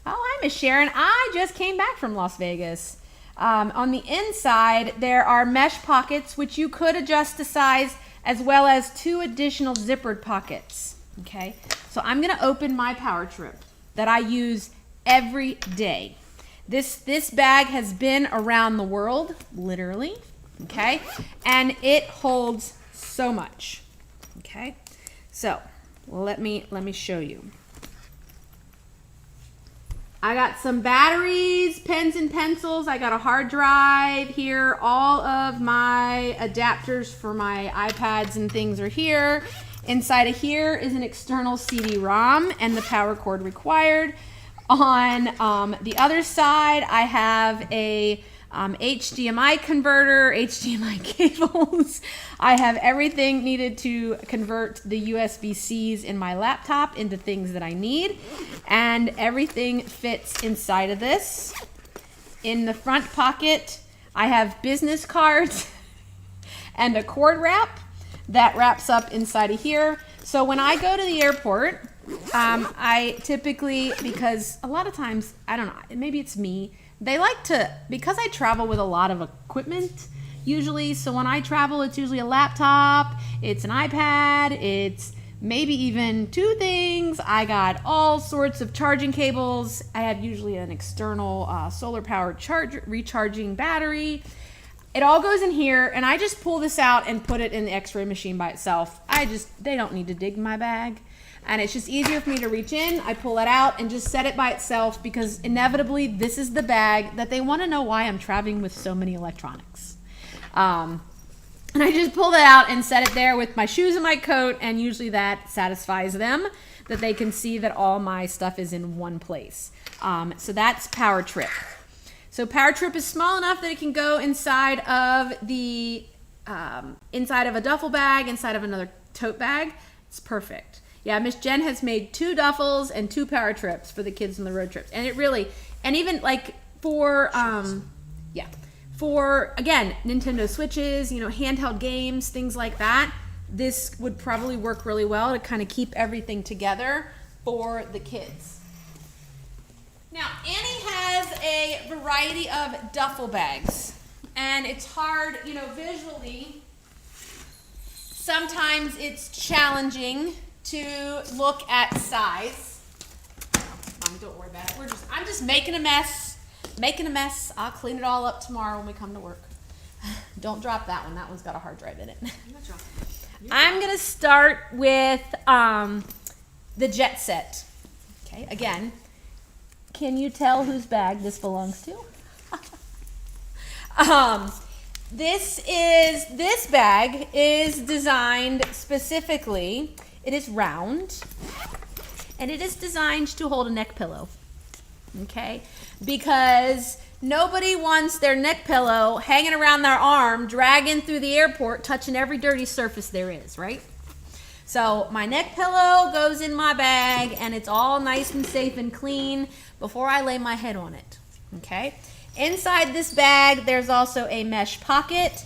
hi, Miss Sharon. I just came back from Las Vegas. On the inside, there are mesh pockets, which you could adjust the size, as well as 2 additional zippered pockets. Okay, so I'm going to open my Power Trip that I use every day. This bag has been around the world, literally. Okay, and it holds so much. Okay, so let me show you. I got some batteries, pens and pencils. I got a hard drive here. All of my adapters for my iPads and things are here. Inside of here is an external CD-ROM and the power cord required. On the other side, I have a HDMI converter, HDMI cables. I have everything needed to convert the USB-Cs in my laptop into things that I need. And everything fits inside of this. In the front pocket, I have business cards and a cord wrap that wraps up inside of here. So when I go to the airport, I typically, because a lot of times, I don't know, maybe it's me, they like to, because I travel with a lot of equipment, usually. So when I travel, it's usually a laptop, it's an iPad, it's maybe even 2 things. I got all sorts of charging cables. I have usually an external solar powered recharging battery. It all goes in here, and I just pull this out and put it in the x-ray machine by itself. They don't need to dig my bag. And it's just easier for me to reach in. I pull it out and just set it by itself, because inevitably this is the bag that they want to know why I'm traveling with so many electronics. And I just pull that out and set it there with my shoes and my coat, and usually that satisfies them, that they can see that all my stuff is in one place. So that's Power Trip. So Power Trip is small enough that it can go inside of the inside of a duffel bag, inside of another tote bag. It's perfect. Yeah, Miss Jen has made 2 duffels and 2 Power Trips for the kids on the road trips, and it really, and even like for for again Nintendo Switches, you know, handheld games, things like that. This would probably work really well to kind of keep everything together for the kids. Now, Annie has a variety of duffel bags, and it's hard, you know, visually. Sometimes it's challenging to look at size. Mom, don't worry about it. I'm just making a mess. I'll clean it all up tomorrow when we come to work. Don't drop that one. That one's got a hard drive in it. I'm gonna start with the Jet Set. Okay, again. Can you tell whose bag this belongs to? This bag is designed specifically. It is round, and it is designed to hold a neck pillow. Okay, because nobody wants their neck pillow hanging around their arm, dragging through the airport, touching every dirty surface there is, right? So my neck pillow goes in my bag, and it's all nice and safe and clean before I lay my head on it. Okay. Inside this bag, there's also a mesh pocket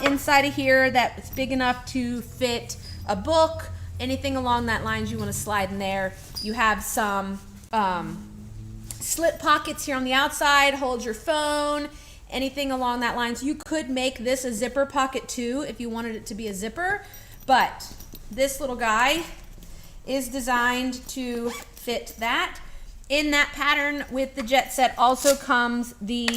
inside of here that's big enough to fit a book, anything along that lines you want to slide in there. You have some slip pockets here on the outside, hold your phone, anything along that lines. You could make this a zipper pocket too if you wanted it to be a zipper, but this little guy is designed to fit that. In that pattern with the Jet Set also comes the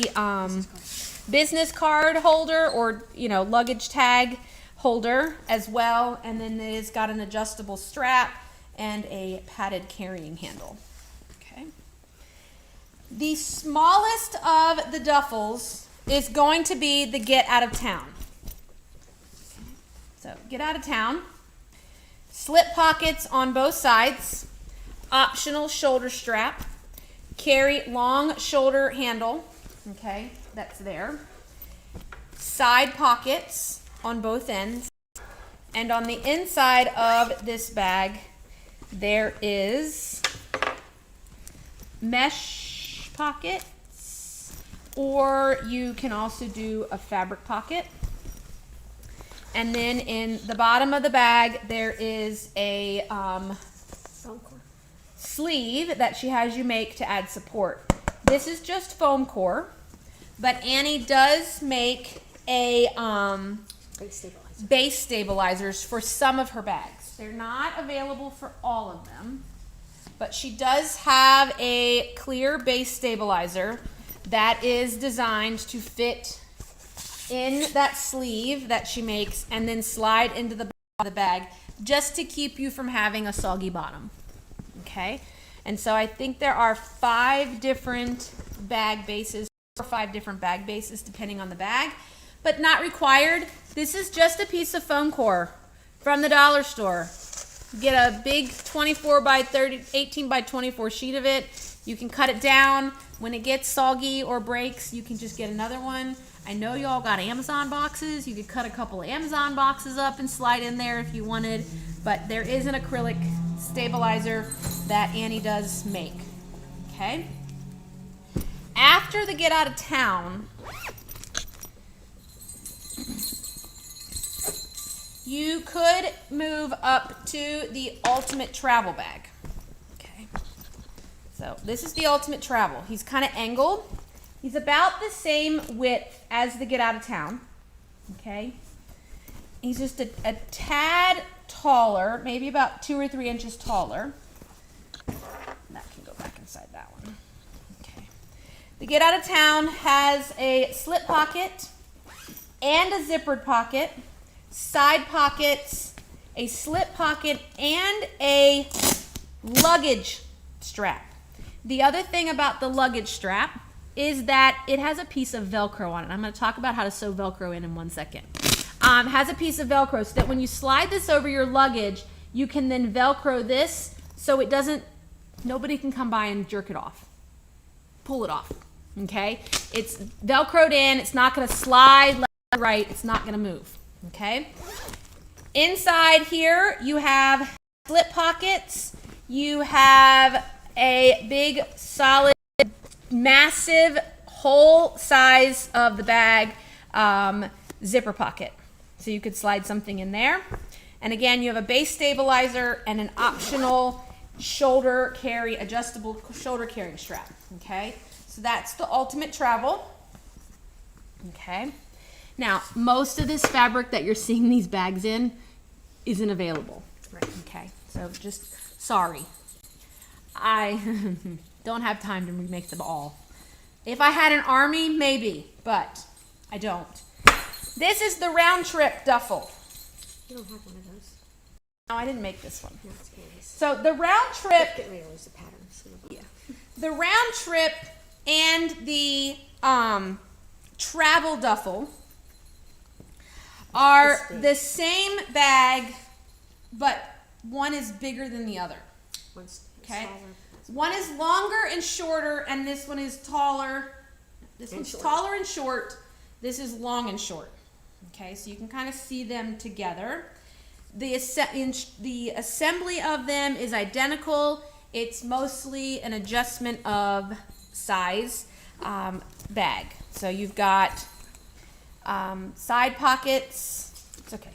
business card holder, or, you know, luggage tag holder as well. And then it's got an adjustable strap and a padded carrying handle. Okay. The smallest of the duffels is going to be the Get Out of Town. Okay. So Get Out of Town. Slip pockets on both sides. Optional shoulder strap, carry long shoulder handle, okay, that's there. Side pockets on both ends. And on the inside of this bag, there is mesh pockets, or you can also do a fabric pocket. And then in the bottom of the bag, there is a sleeve that she has you make to add support. This is just foam core, but Annie does make a base stabilizers for some of her bags. They're not available for all of them, but she does have a clear base stabilizer that is designed to fit in that sleeve that she makes and then slide into the bottom of the bag, just to keep you from having a soggy bottom. Okay, and so I think there are 5 different bag bases, or 5 different bag bases depending on the bag, but not required. This is just a piece of foam core from the dollar store. Get a big 24 by 30, 18 by 24 sheet of it. You can cut it down. When it gets soggy or breaks, you can just get another one. I know y'all got Amazon boxes. You could cut a couple of Amazon boxes up and slide in there if you wanted, but there is an acrylic stabilizer that Annie does make. Okay. After the Get Out of Town, you could move up to the Ultimate Travel bag. Okay. So this is the Ultimate Travel. He's kind of angled. He's about the same width as the Get Out of Town. Okay. He's just a tad taller, maybe about 2 or 3 inches taller. That can go back inside that one. Okay. The Get Out of Town has a slip pocket and a zippered pocket, side pockets, a slip pocket, and a luggage strap. The other thing about the luggage strap is that it has a piece of Velcro on it. I'm going to talk about how to sew Velcro in 1 second. Has a piece of Velcro so that when you slide this over your luggage, you can then Velcro this so it doesn't, nobody can come by and jerk it off. Pull it off, okay? It's Velcroed in, it's not gonna slide left or right, it's not gonna move, okay? Inside here, you have slip pockets, you have a big, solid, massive, whole size of the bag zipper pocket. So you could slide something in there. And again, you have a base stabilizer and an optional shoulder carry, adjustable shoulder carrying strap, okay? So that's the ultimate travel, okay? Now, most of this fabric that you're seeing these bags in isn't available, right? Okay, so just sorry. I don't have time to remake them all. If I had an army, maybe, but I don't. This is the round trip duffel. You don't have one of those. No, I didn't make this one. That's nice. So the round trip, Get ready to lose the patterns. yeah, the round trip and the travel duffel are the same bag, but one is bigger than the other. One's Okay. smaller. One is longer and shorter, and this one is taller. This one's short. taller and short. This is long and short. Okay, so you can kind of see them together. The assembly of them is identical. It's mostly an adjustment of size bag. So you've got side pockets. It's okay.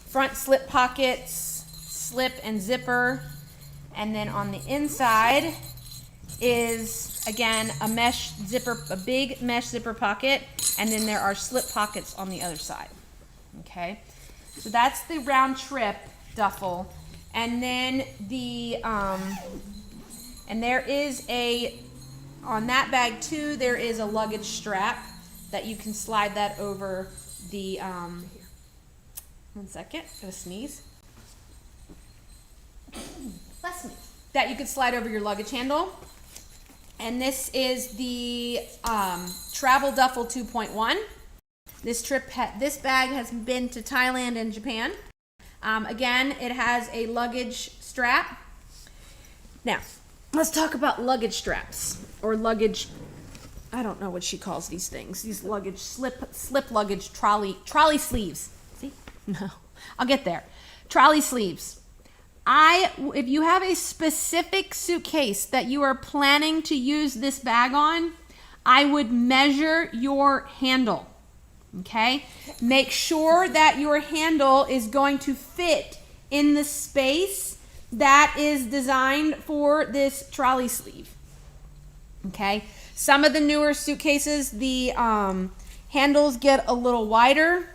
Front slip pockets, slip and zipper. And then on the inside is, again, a mesh zipper, a big mesh zipper pocket, and then there are slip pockets on the other side, okay? So that's the round trip duffel. And then the, and there is a, on that bag too, there is a luggage strap that you can slide that over the, 1 second, gonna sneeze. That you could slide over your luggage handle. And this is the Travel Duffel 2.1. This bag has been to Thailand and Japan. Again, it has a luggage strap. Now, let's talk about luggage straps or luggage. I don't know what she calls these things. These luggage slip luggage trolley sleeves. See? No, I'll get there. Trolley sleeves. If you have a specific suitcase that you are planning to use this bag on, I would measure your handle, okay? Make sure that your handle is going to fit in the space that is designed for this trolley sleeve, okay? Some of the newer suitcases, the handles get a little wider,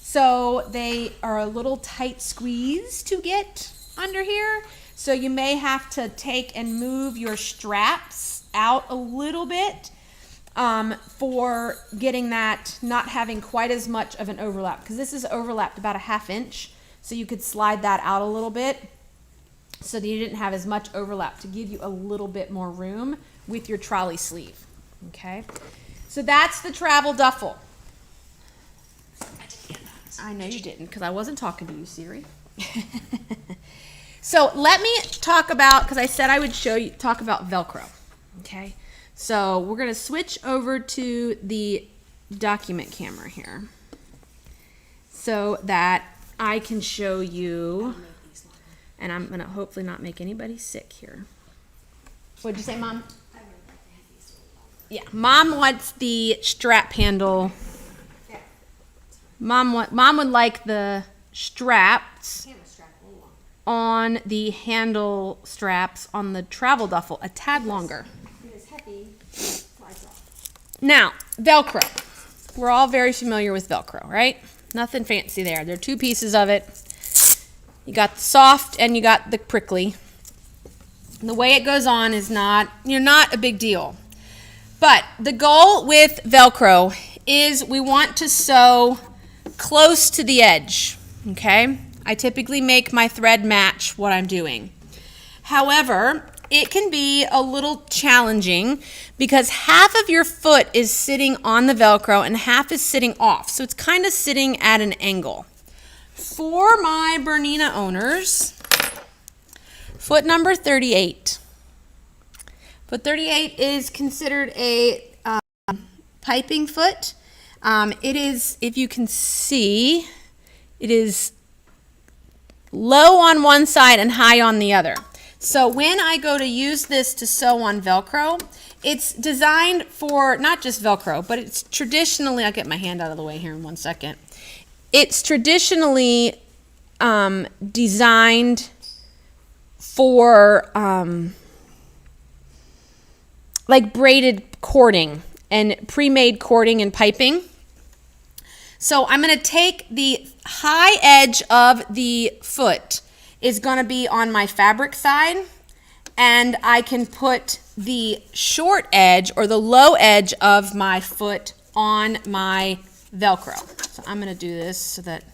so they are a little tight squeeze to get under here, so you may have to take and move your straps out a little bit for getting that, not having quite as much of an overlap, because this is overlapped about a 1/2 inch, so you could slide that out a little bit so that you didn't have as much overlap to give you a little bit more room with your trolley sleeve, okay? So that's the travel duffel. I didn't get that. I know you didn't, because I wasn't talking to you, Siri. So let me talk about, because I said I would talk about Velcro, okay? So we're going to switch over to the document camera here so that I can show you, and I'm going to hopefully not make anybody sick here. What'd you say, Mom? Yeah, Mom wants the strap handle. Mom would like the straps on the handle straps on the travel duffel a tad longer. It is heavy. Slides off. Now, Velcro. we're all very familiar with Velcro, right? Nothing fancy there. There are two pieces of it. You got the soft and you got the prickly. And the way it goes on is not a big deal. But the goal with Velcro is we want to sew close to the edge, okay? I typically make my thread match what I'm doing. However, it can be a little challenging because half of your foot is sitting on the Velcro and half is sitting off. So it's kind of sitting at an angle. For my Bernina owners, foot number 38. Foot 38 is considered a piping foot. It is, if you can see, it is low on one side and high on the other. So when I go to use this to sew on Velcro, it's designed for not just Velcro, but it's traditionally, I'll get my hand out of the way here in 1 second. It's traditionally designed for like braided cording and pre-made cording and piping. So I'm going to take the high edge of the foot is going to be on my fabric side, and I can put the short edge or the low edge of my foot on my Velcro. So I'm going to do this so that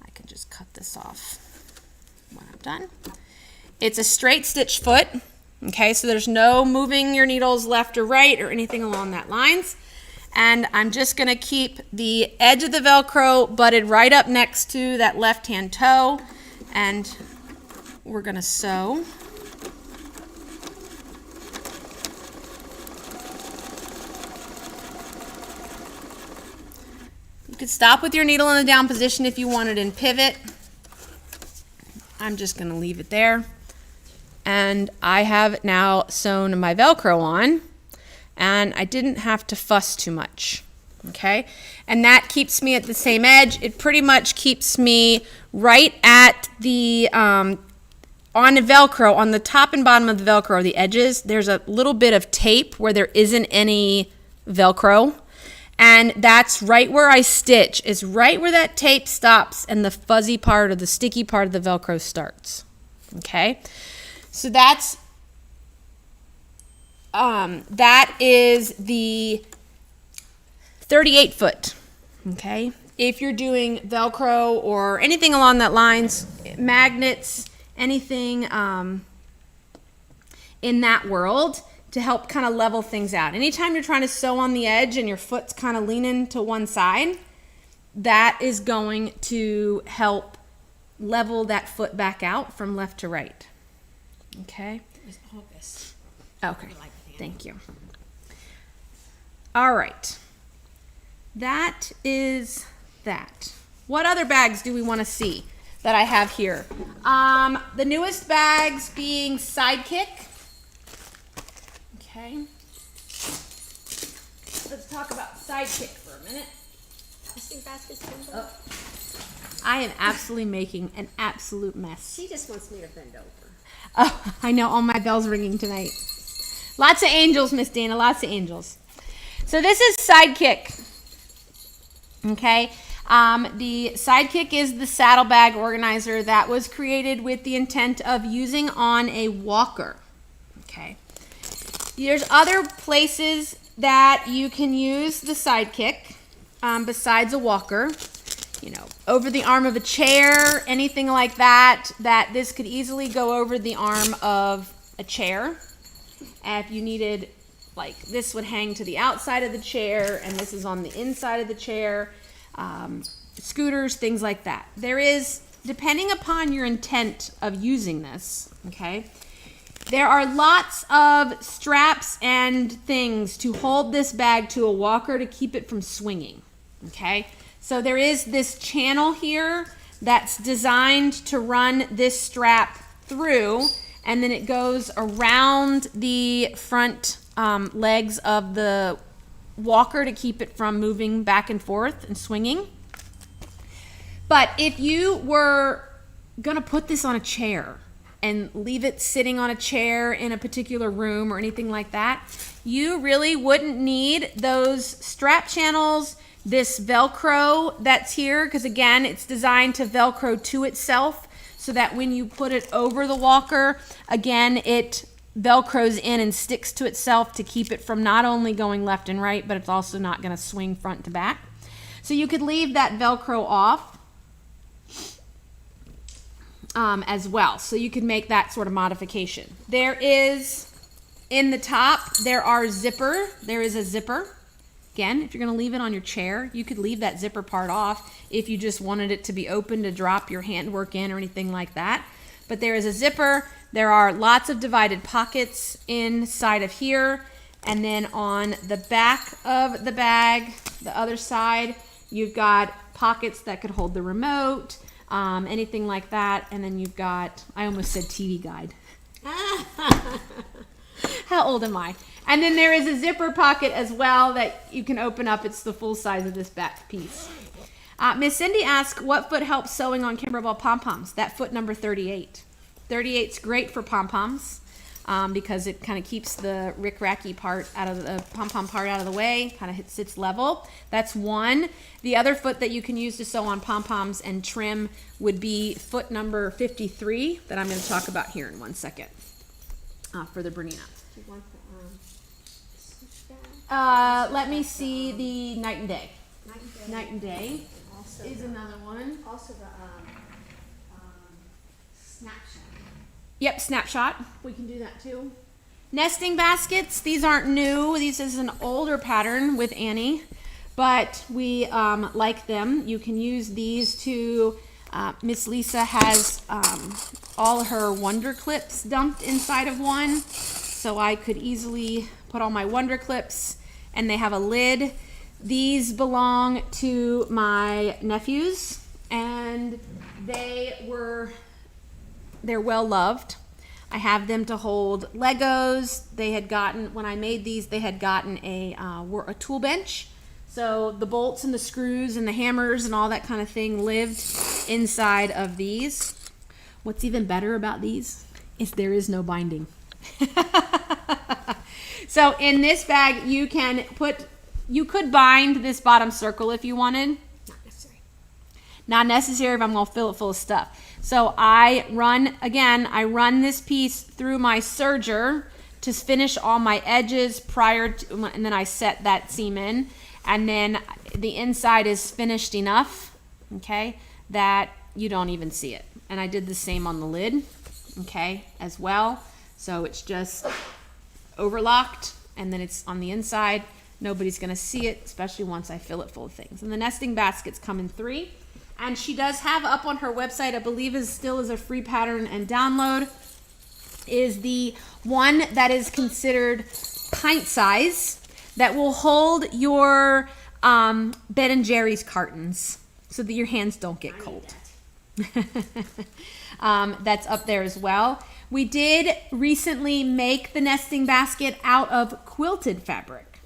I can just cut this off when I'm done. It's a straight stitch foot, okay, so there's no moving your needles left or right or anything along that lines. And I'm just going to keep the edge of the Velcro butted right up next to that left-hand toe, and we're going to sew. You could stop with your needle in the down position if you wanted and pivot. I'm just going to leave it there. And I have now sewn my Velcro on, and I didn't have to fuss too much, okay? And that keeps me at the same edge. It pretty much keeps me right at the, on the Velcro, on the top and bottom of the Velcro, the edges, there's a little bit of tape where there isn't any Velcro. And that's right where I stitch, is right where that tape stops and the fuzzy part or the sticky part of the Velcro starts, okay? So that is the 38 foot, okay? If you're doing Velcro or anything along that lines, magnets, anything in that world to help kind of level things out. Anytime you're trying to sew on the edge and your foot's kind of leaning to one side, that is going to help level that foot back out from left to right. Okay. It was August. Okay. Thank you. All right. That is that. What other bags do we want to see that I have here? The newest bags being Sidekick. Okay. Let's talk about Sidekick for a minute. Oh. I am absolutely making an absolute mess. She just wants me to bend over. Oh, I know, all my bells ringing tonight. Lots of angels, Miss Dana, lots of angels. So this is Sidekick. Okay. The Sidekick is the saddle bag organizer that was created with the intent of using on a walker. Okay. There's other places that you can use the Sidekick besides a walker. You know, over the arm of a chair, anything like that, that this could easily go over the arm of a chair. And if you needed, like, this would hang to the outside of the chair, and this is on the inside of the chair. Scooters, things like that. There is, depending upon your intent of using this, okay, there are lots of straps and things to hold this bag to a walker to keep it from swinging, okay? So there is this channel here that's designed to run this strap through, and then it goes around the front legs of the walker to keep it from moving back and forth and swinging. But if you were gonna put this on a chair and leave it sitting on a chair in a particular room or anything like that, you really wouldn't need those strap channels this Velcro that's here, because again, it's designed to Velcro to itself so that when you put it over the walker, again, it Velcros in and sticks to itself to keep it from not only going left and right, but it's also not going to swing front to back. So you could leave that Velcro off as well. So you could make that sort of modification. There is, in the top, there is a zipper. Again, if you're going to leave it on your chair, you could leave that zipper part off if you just wanted it to be open to drop your handwork in or anything like that. But there is a zipper. There are lots of divided pockets inside of here. And then on the back of the bag, the other side, you've got pockets that could hold the remote, anything like that. And then you've got, I almost said TV guide. How old am I? And then there is a zipper pocket as well that you can open up. It's the full size of this back piece. Miss Cindy asks, what foot helps sewing on Kimberbell pom-poms? That foot number 38. 38's great for pom-poms because it kind of keeps the rick-racky part out of the pom-pom part out of the way, kind of sits level. That's one. The other foot that you can use to sew on pom-poms and trim would be foot number 53 that I'm going to talk about here in 1 second for the Bernina. Do you want the Switchback? Let me see the Night and Day. Night and Day. Night and Day Also is the, another one. Also the Snapshot. Yep, Snapshot. We can do that too. Nesting baskets. These aren't new. These is an older pattern with Annie, but we like them. You can use these to, Miss Lisa has all her Wonder Clips dumped inside of one. So I could easily put all my Wonder Clips, and they have a lid. These belong to my nephews, and they're well loved. I have them to hold Legos. They had gotten, when I made these, they had gotten a tool bench. So the bolts and the screws and the hammers and all that kind of thing lived inside of these. What's even better about these is there is no binding. So in this bag, you could bind this bottom circle if you wanted. Not necessary. Not necessary if I'm going to fill it full of stuff. So I run this piece through my serger to finish all my edges and then I set that seam in. And then the inside is finished enough, okay, that you don't even see it. And I did the same on the lid, okay, as well. So it's just overlocked, and then it's on the inside. Nobody's going to see it, especially once I fill it full of things. And the nesting baskets come in 3. And she does have up on her website, I believe still is a free pattern and download, is the one that is considered pint size that will hold your Ben & Jerry's cartons so that your hands don't get cold. That's up there as well. We did recently make the nesting basket out of quilted fabric.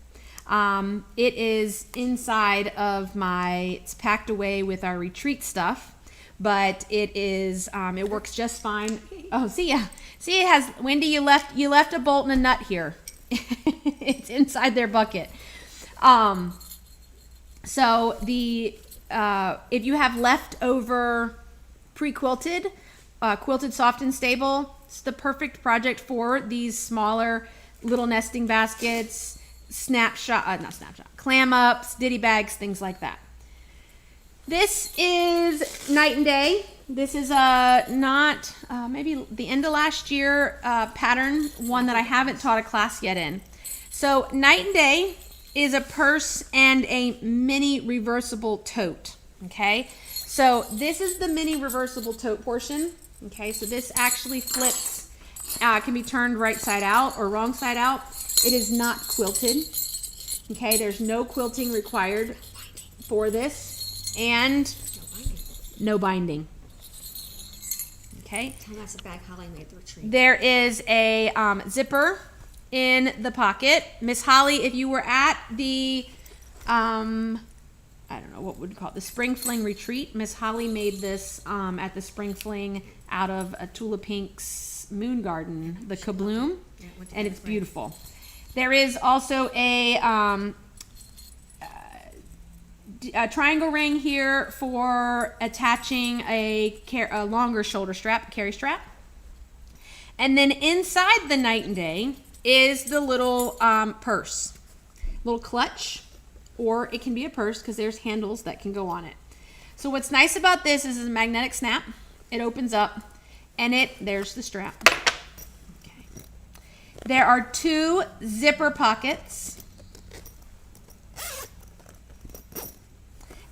It is inside of it's packed away with our retreat stuff, but it works just fine. Oh, see it has, Wendy, you left a bolt and a nut here. It's inside their bucket. So if you have leftover pre-quilted, quilted soft and stable, it's the perfect project for these smaller little nesting baskets, clam ups, ditty bags, things like that. This is Night and Day. This is maybe the end of last year pattern, one that I haven't taught a class yet in. So Night and Day is a purse and a mini reversible tote, okay? So this is the mini reversible tote portion, okay? So this actually flips, can be turned right side out or wrong side out. It is not quilted, okay? There's no quilting required for this, and no binding. Okay. And that's the bag Holly made the retreat. There is a zipper in the pocket. Miss Holly, if you were at the, I don't know what would you call it, the Spring Fling retreat, Miss Holly made this at the Spring Fling out of a Tula Pink's Moon Garden, the Kabloom, and it's beautiful. There is also a triangle ring here for attaching a longer shoulder strap, carry strap. And then inside the night and day is the little purse, little clutch, or it can be a purse because there's handles that can go on it. So what's nice about this is it's a magnetic snap. It opens up and there's the strap. Okay. There are 2 zipper pockets.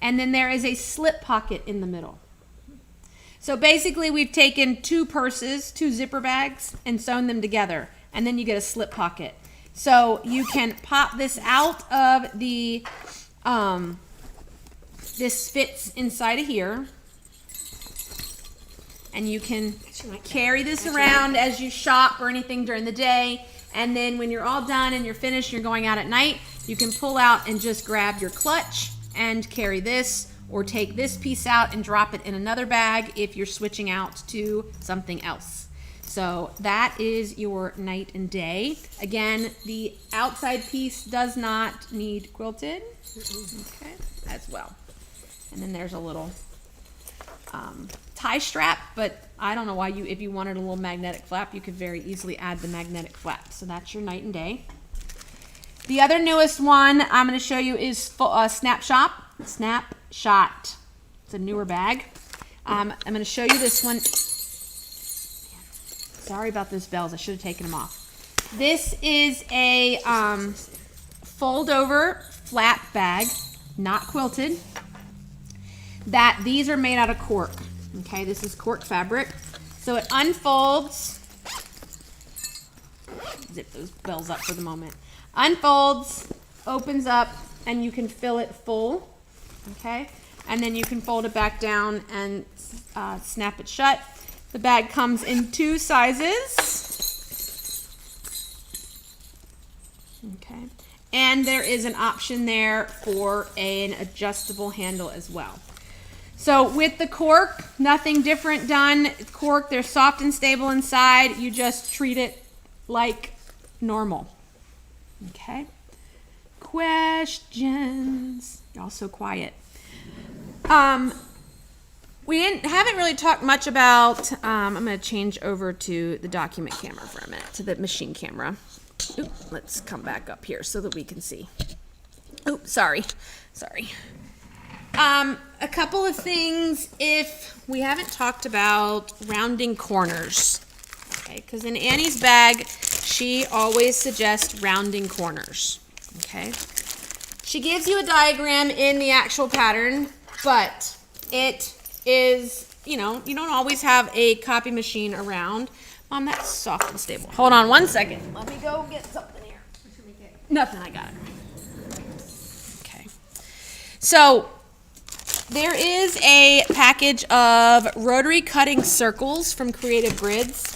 And then there is a slip pocket in the middle. So basically we've taken 2 purses, 2 zipper bags, and sewn them together. And then you get a slip pocket. So you can pop this out of the, this fits inside of here. And you can carry this around as you shop or anything during the day. And then when you're all done and you're finished, you're going out at night, you can pull out and just grab your clutch and carry this, or take this piece out and drop it in another bag if you're switching out to something else. So that is your night and day. Again, the outside piece does not need quilted, okay, as well. And then there's a little tie strap, but I don't know why if you wanted a little magnetic flap, you could very easily add the magnetic flap. So that's your night and day. The other newest one I'm going to show you is Snapshot. It's a newer bag. I'm going to show you this one. Sorry about those bells. I should have taken them off. This is a fold over flat bag, not quilted. These are made out of cork. Okay, this is cork fabric. So it unfolds. Zip those bells up for the moment. Unfolds, opens up, and you can fill it full. Okay, and then you can fold it back down and snap it shut. The bag comes in 2 sizes. Okay, and there is an option there for an adjustable handle as well. So with the cork, nothing different done. Cork, they're soft and stable inside. You just treat it like normal. Okay. Questions? Y'all so quiet. We haven't really talked much about, I'm going to change over to the document camera for a minute, to the machine camera. Oop, let's come back up here so that we can see. Oh, sorry. A couple of things if we haven't talked about rounding corners. Okay, because in Annie's bag, she always suggests rounding corners. Okay. She gives you a diagram in the actual pattern, but it is, you don't always have a copy machine around. Mom, that's soft and stable. Hold on 1 second. Let me go get something here. Nothing, I got it. Okay. So there is a package of rotary cutting circles from Creative Grids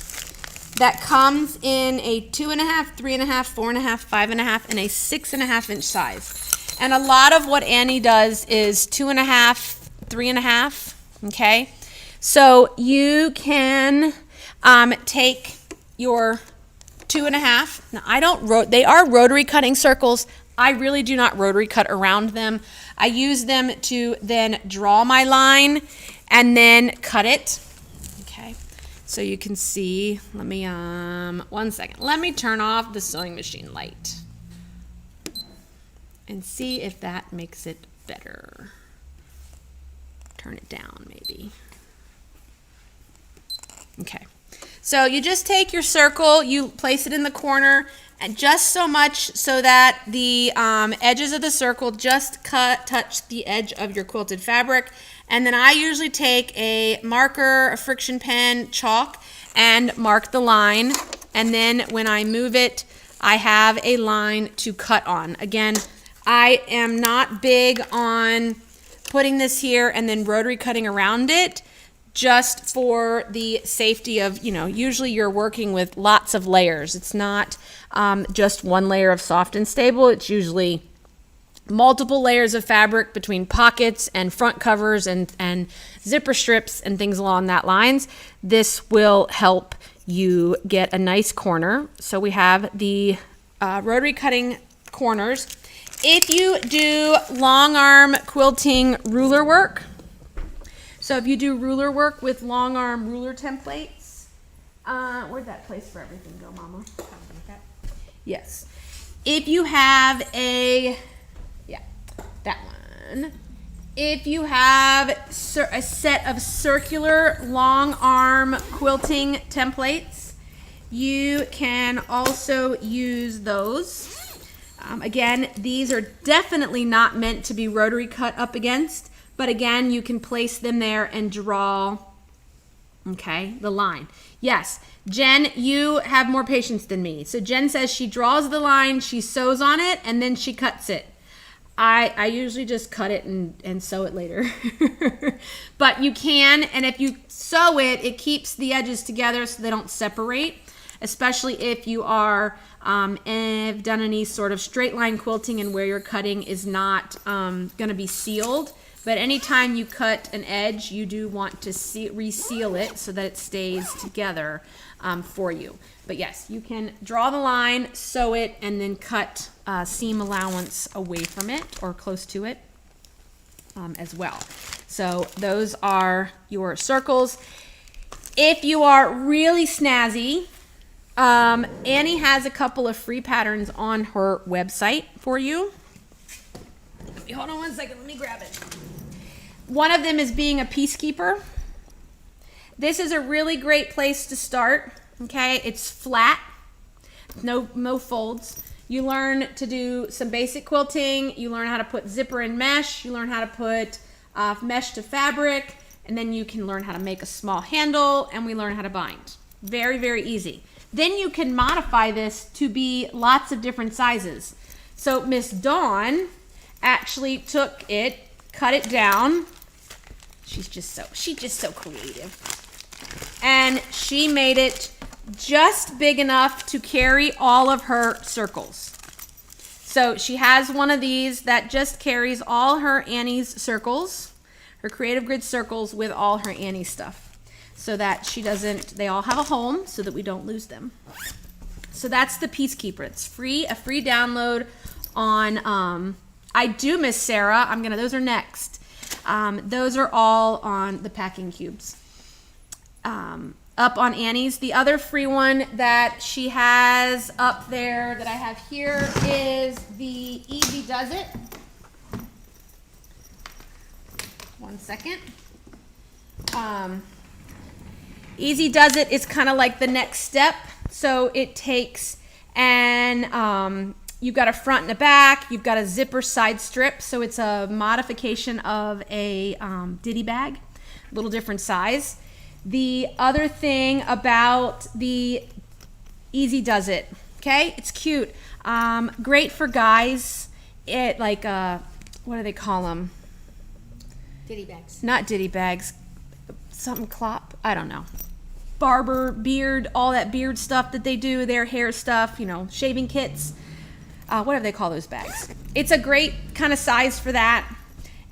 that comes in a 2.5, 3.5, 4.5, 5.5, and a 6.5 inch size. And a lot of what Annie does is 2.5, 3.5. Okay, so you can take your 2.5. Now they are rotary cutting circles. I really do not rotary cut around them. I use them to then draw my line and then cut it. Okay, so you can see. Let me 1 second. Let me turn off the sewing machine light and see if that makes it better. Turn it down maybe. Okay, so you just take your circle, you place it in the corner, and just so much so that the edges of the circle just touch the edge of your quilted fabric. And then I usually take a marker, a friction pen, chalk, and mark the line. And then when I move it, I have a line to cut on. Again, I am not big on putting this here and then rotary cutting around it, just for the safety of, usually you're working with lots of layers. It's not just one layer of soft and stable. It's usually multiple layers of fabric between pockets and front covers and zipper strips and things along that lines. This will help you get a nice corner. So we have the rotary cutting corners. if you do long arm quilting ruler work, so if you do ruler work with long arm ruler templates, where'd that place for everything go, Mama? Yes. If you have that one. If you have a set of circular long arm quilting templates, you can also use those. Again, these are definitely not meant to be rotary cut up against, but again, you can place them there and draw, okay, the line. Yes, Jen, you have more patience than me. So Jen says she draws the line, she sews on it, and then she cuts it. I usually just cut it and sew it later. But you can, and if you sew it, it keeps the edges together so they don't separate, especially if you are have done any sort of straight line quilting and where you're cutting is not going to be sealed. But anytime you cut an edge, you do want to reseal it so that it stays together for you. But yes, you can draw the line, sew it, and then cut seam allowance away from it or close to it as well. So those are your circles. If you are really snazzy, Annie has a couple of free patterns on her website for you. Hold on one second, let me grab it. One of them is being a peacekeeper. This is a really great place to start. Okay, it's flat, no folds. You learn to do some basic quilting. You learn how to put zipper and mesh. You learn how to put mesh to fabric, and then you can learn how to make a small handle, and we learn how to bind. Very, very easy. Then you can modify this to be lots of different sizes. So Miss Dawn actually took it, cut it down. She's just so creative. And she made it just big enough to carry all of her circles. So she has one of these that just carries all her Annie's circles, her Creative Grid circles with all her Annie stuff, so that they all have a home so that we don't lose them. So that's the Peacekeeper. It's free, a free download on, I do miss Sarah. Those are next. Those are all on the packing cubes. Up on Annie's. The other free one that she has up there that I have here is the Easy Does It. One second. Easy Does It is kind of like the next step. So it takes and you've got a front and a back. You've got a zipper side strip. So it's a modification of a ditty bag, a little different size. The other thing about the Easy Does It, okay, it's cute. Great for guys. It like what do they call them? Ditty bags. Not ditty bags. Something clop. I don't know. Barber, beard, all that beard stuff that they do, their hair stuff, shaving kits. What do they call those bags? It's a great kind of size for that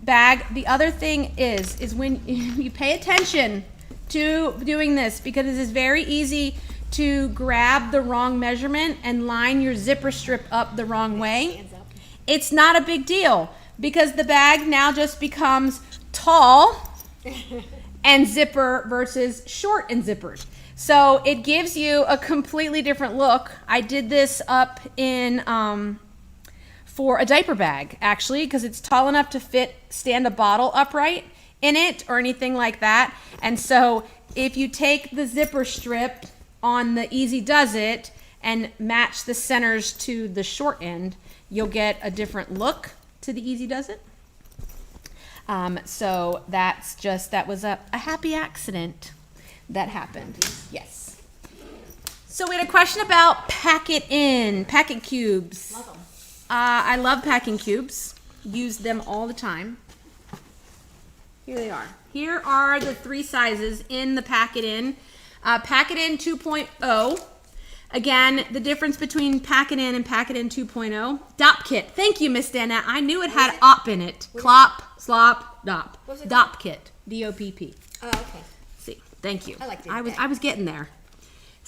bag. The other thing is when you pay attention to doing this, because it is very easy to grab the wrong measurement and line your zipper strip up the wrong way. It's not a big deal because the bag now just becomes tall and zipper versus short and zippered. So it gives you a completely different look. I did this up in for a diaper bag actually, because it's tall enough to stand a bottle upright in it or anything like that. And so if you take the zipper strip on the Easy Does It and match the centers to the short end, you'll get a different look to the Easy Does It. So that was a happy accident that happened. Yes. So we had a question about packet cubes. Love them. I love packing cubes. Use them all the time. Here they are. Here are the three sizes in the Pack It In. Pack It In 2.0. Again, the difference between Pack It In and Pack It In 2.0. Dop kit. Thank you, Miss Dana. I knew it had op in it. Clop, slop, dop. Dop kit. DOPP. Oh, okay. See, thank you. I like Ditty I Bag. was getting there.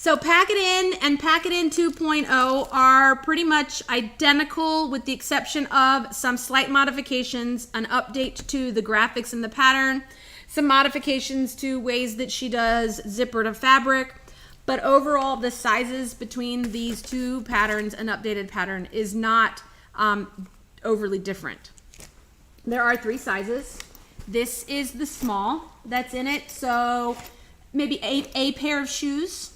So Pack It In and Pack It In 2.0 are pretty much identical with the exception of some slight modifications, an update to the graphics in the pattern, some modifications to ways that she does zipper to fabric. But overall, the sizes between these two patterns and updated pattern is not overly different. There are 3 sizes. This is the small that's in it. So maybe a pair of shoes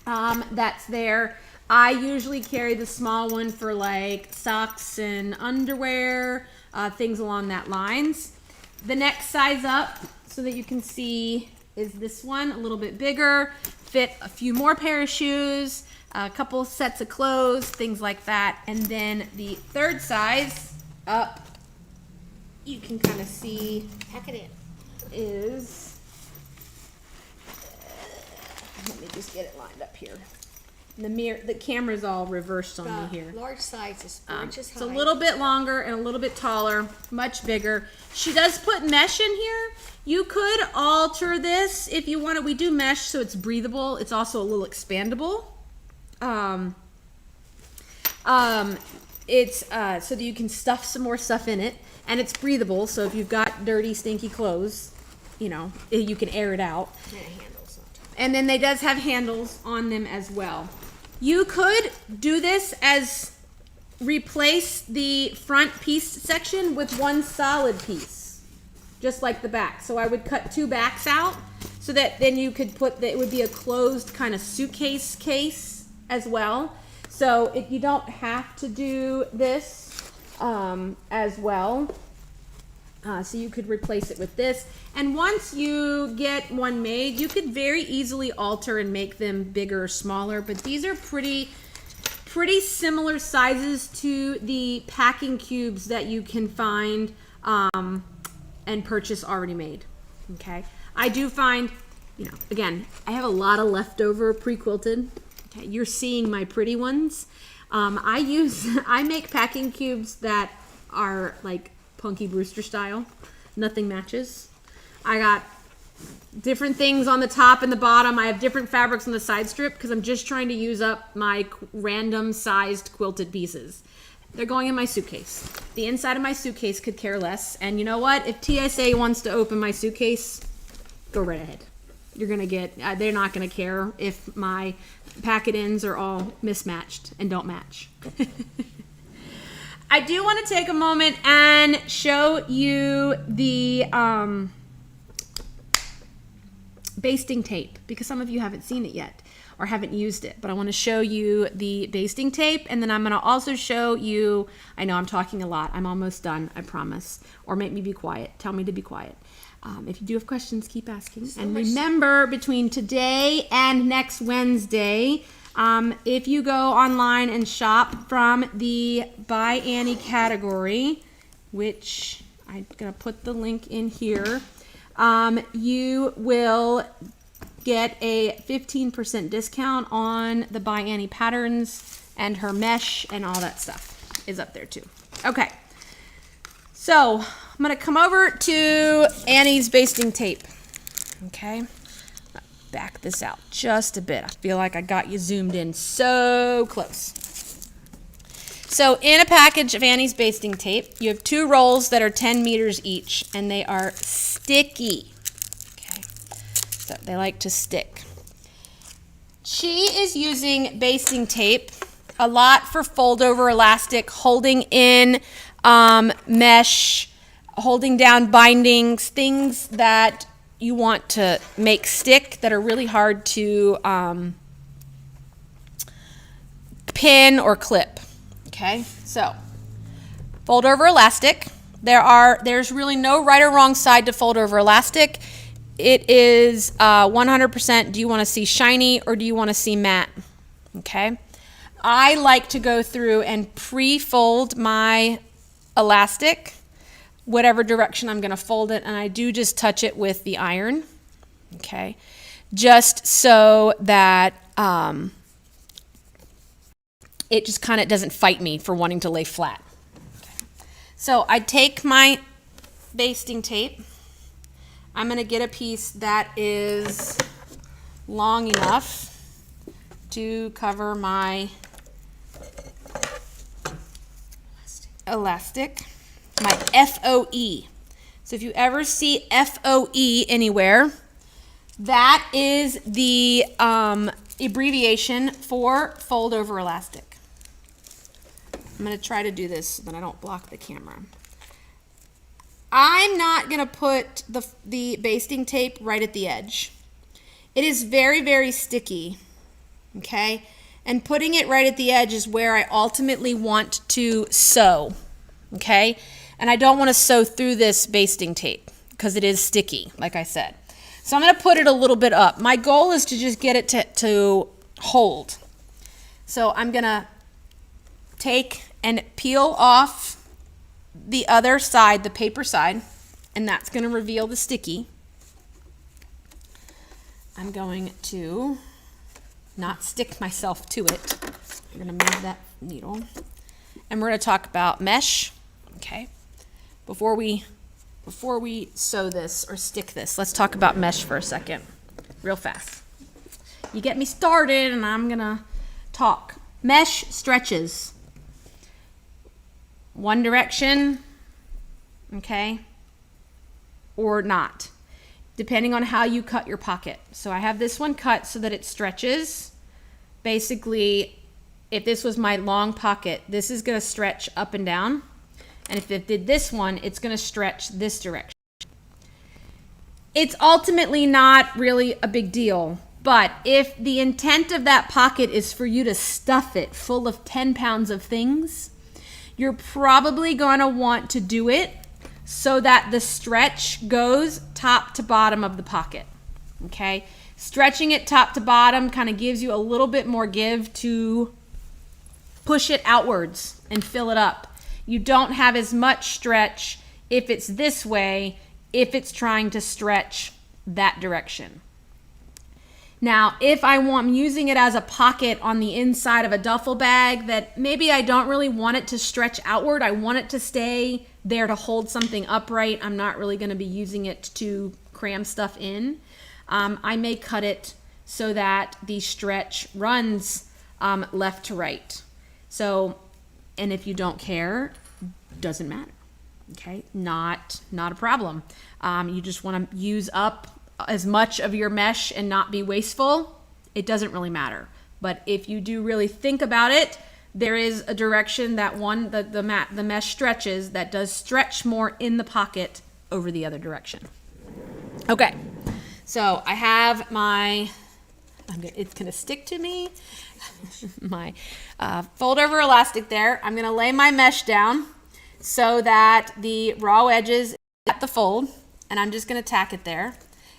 that's there. I usually carry the small one for like socks and underwear, things along that lines. The next size up, so that you can see, is this one, a little bit bigger, fit a few more pair of shoes, a couple sets of clothes, things like that. And then the third size up, you can kind of see, Pack it in. is, let me just get it lined up here. The camera's all reversed on me here. Large size is 4 inches high. It's a little bit longer and a little bit taller, much bigger. She does put mesh in here. You could alter this if you wanted. We do mesh so it's breathable. It's also a little expandable. It's so that you can stuff some more stuff in it, and it's breathable. So if you've got dirty, stinky clothes, you know, you can air it out. And handles on top. And then they does have handles on them as well. You could do this as replace the front piece section with one solid piece, just like the back. So I would cut 2 backs out so that then you could put it would be a closed kind of suitcase case as well. So you don't have to do this as well. So you could replace it with this. And once you get one made, you could very easily alter and make them bigger or smaller. But these are pretty similar sizes to the packing cubes that you can find and purchase already made. Okay. I do find, you know, again, I have a lot of leftover pre-quilted. Okay. You're seeing my pretty ones. I make packing cubes that are like Punky Brewster style. Nothing matches. I got different things on the top and the bottom. I have different fabrics on the side strip because I'm just trying to use up my random sized quilted pieces. They're going in my suitcase. The inside of my suitcase could care less. And you know what? If TSA wants to open my suitcase, go right ahead. You're gonna get, they're not gonna care if my packet-ins are all mismatched and don't match. I do want to take a moment and show you the basting tape because some of you haven't seen it yet or haven't used it, but I want to show you the basting tape, and then I'm going to also show you, I know I'm talking a lot, I'm almost done, I promise, or make me be quiet, tell me to be quiet. If you do have questions, keep asking. And remember, between today and next Wednesday, if you go online and shop from the By Annie category, which I'm going to put the link in here, you will get a 15% discount on the By Annie patterns, and her mesh and all that stuff is up there too. Okay. So I'm going to come over to Annie's basting tape. Okay. Back this out just a bit. I feel like I got you zoomed in so close. So in a package of Annie's basting tape, you have 2 rolls that are 10 meters each, and they are sticky. Okay. So they like to stick. She is using basting tape a lot for fold over elastic, holding in mesh, holding down bindings, things that you want to make stick that are really hard to pin or clip. Okay, so fold over elastic. There's really no right or wrong side to fold over elastic. It is 100%. Do you want to see shiny or do you want to see matte? Okay, I like to go through and pre-fold my elastic, whatever direction I'm going to fold it, and I do just touch it with the iron, okay, just so that it just kind of doesn't fight me for wanting to lay flat. Okay. So I take my basting tape. I'm going to get a piece that is long enough to cover my elastic, my FOE. So if you ever see FOE anywhere, that is the abbreviation for fold over elastic. I'm going to try to do this so that I don't block the camera. I'm not going to put the basting tape right at the edge. It is very, very sticky, okay? And putting it right at the edge is where I ultimately want to sew, okay? And I don't want to sew through this basting tape because it is sticky, like I said. So I'm going to put it a little bit up. My goal is to just get it to hold. So I'm going to take and peel off the other side, the paper side, and that's going to reveal the sticky. I'm going to not stick myself to it. I'm going to move that needle. And we're going to talk about mesh, okay? Before we sew this or stick this, let's talk about mesh for a second, real fast. You get me started and I'm going to talk. Mesh stretches. One direction, okay, or not, depending on how you cut your pocket. So I have this one cut so that it stretches. Basically, if this was my long pocket, this is going to stretch up and down. And if it did this one, it's going to stretch this direction. It's ultimately not really a big deal. But if the intent of that pocket is for you to stuff it full of 10 pounds of things, you're probably going to want to do it so that the stretch goes top to bottom of the pocket, okay? Stretching it top to bottom kind of gives you a little bit more give to push it outwards and fill it up. You don't have as much stretch if it's this way, if it's trying to stretch that direction. Now, if I'm using it as a pocket on the inside of a duffel bag that maybe I don't really want it to stretch outward, I want it to stay there to hold something upright, I'm not really going to be using it to cram stuff in, I may cut it so that the stretch runs left to right. So, and if you don't care, doesn't matter, okay? Not a problem. You just want to use up as much of your mesh and not be wasteful, it doesn't really matter. But if you do really think about it, there is a direction that the mesh stretches that does stretch more in the pocket over the other direction. Okay, so I have my, it's gonna stick to me, my fold over elastic there. I'm gonna lay my mesh down so that the raw edges is at the fold, and I'm just gonna tack it there.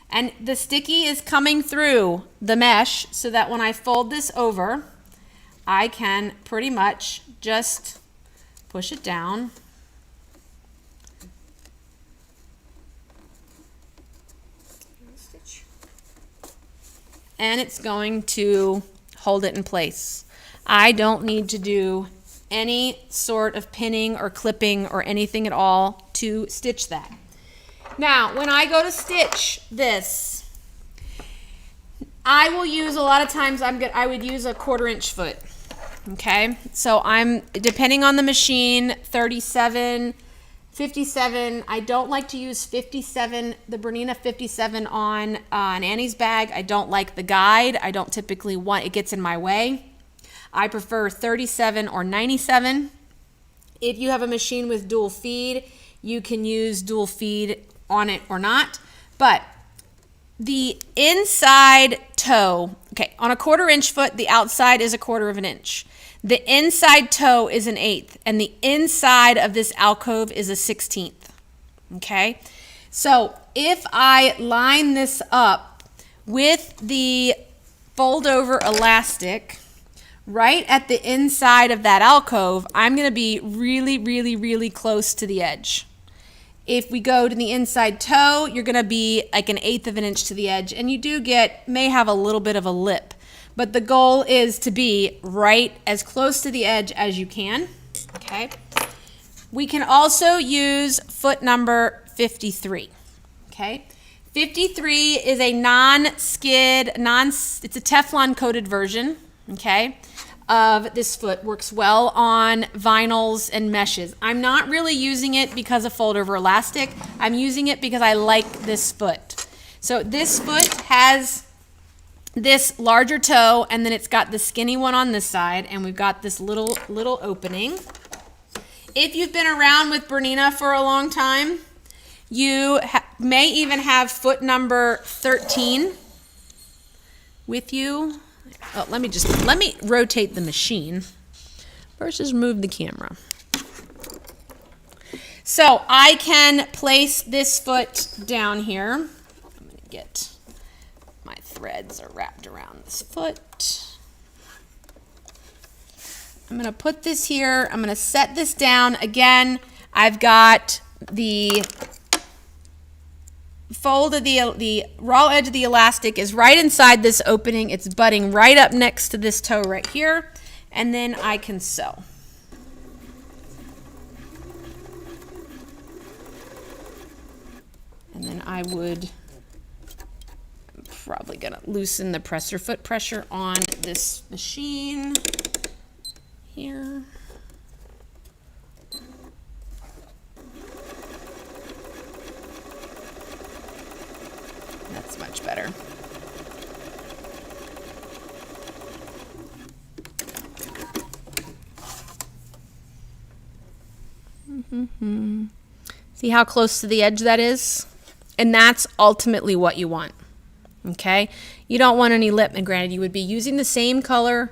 And the sticky is coming through the mesh so that when I fold this over, I can pretty much just push it down. And it's going to hold it in place. I don't need to do any sort of pinning or clipping or anything at all to stitch that. Now, when I go to stitch this, I will use, a lot of times I would use a 1/4 inch foot, okay? So I'm, depending on the machine, 37, 57. I don't like to use 57, the Bernina 57 on an Annie's bag. I don't like the guide. I don't typically want, it gets in my way. I prefer 37 or 97. If you have a machine with dual feed, you can use dual feed on it or not. But the inside toe, okay, on a 1/4 inch foot, the outside is 1/4 inch. The inside toe is 1/8, and the inside of this alcove is 1/16. Okay, so if I line this up with the fold over elastic right at the inside of that alcove, I'm going to be really, really, really close to the edge. If we go to the inside toe, you're going to be like 1/8 inch to the edge, and you may have a little bit of a lip, but the goal is to be right as close to the edge as you can, okay? We can also use foot number 53, okay? 53 is a non-skid, it's a Teflon coated version, okay, of this foot. Works well on vinyls and meshes. I'm not really using it because of fold over elastic. I'm using it because I like this foot. So this foot has this larger toe, and then it's got the skinny one on this side, and we've got this little opening. If you've been around with Bernina for a long time, you may even have foot number 13 with you. Oh, let me rotate the machine versus move the camera. So I can place this foot down here. I'm going to get my threads are wrapped around this foot. I'm going to put this here. I'm going to set this down. Again, I've got the fold of the raw edge of the elastic is right inside this opening. It's butting right up next to this toe right here, and then I can sew. And then I'm probably gonna loosen the presser foot pressure on this machine here. That's much better. See how close to the edge that is? And that's ultimately what you want. Okay? You don't want any lip, and granted, you would be using the same color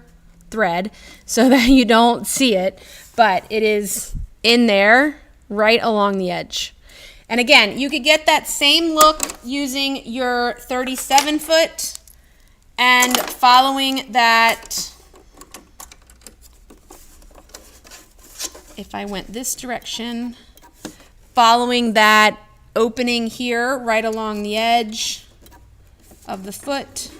thread so that you don't see it, but it is in there right along the edge. And again, you could get that same look using your 37 foot and following that. If I went this direction, following that opening here right along the edge of the foot.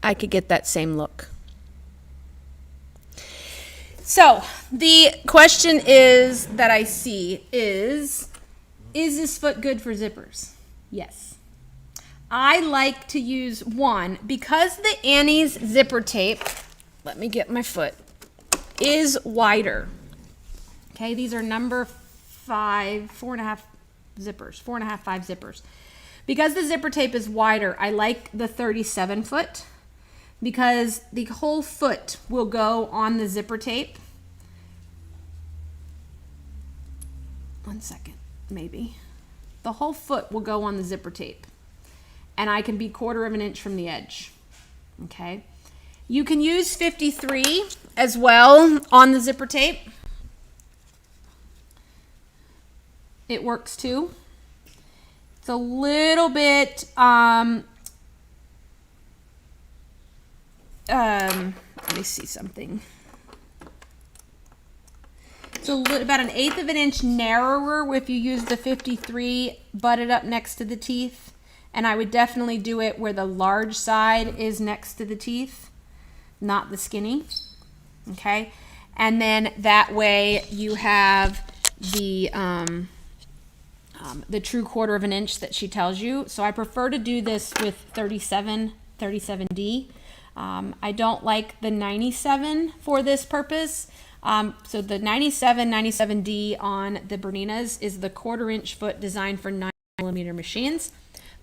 I could get that same look. So the question is that I see is this foot good for zippers? Yes. I like to use one because the Annie's zipper tape, let me get my foot, is wider. Okay, these are number 5, 4.5 zippers, 4.5, 5 zippers. Because the zipper tape is wider, I like the 37 foot because the whole foot will go on the zipper tape. One second, maybe. The whole foot will go on the zipper tape, and I can be 1/4 of an inch from the edge. Okay, you can use 53 as well on the zipper tape. It works too. It's a little bit let me see something. It's about 1/8 of an inch narrower if you use the 53 butted up next to the teeth. And I would definitely do it where the large side is next to the teeth, not the skinny. Okay. And then that way you have the true 1/4 of an inch that she tells you. So I prefer to do this with 37D. I don't like the 97 for this purpose. So the 97D on the Berninas is the 1/4 inch foot designed for 9mm machines.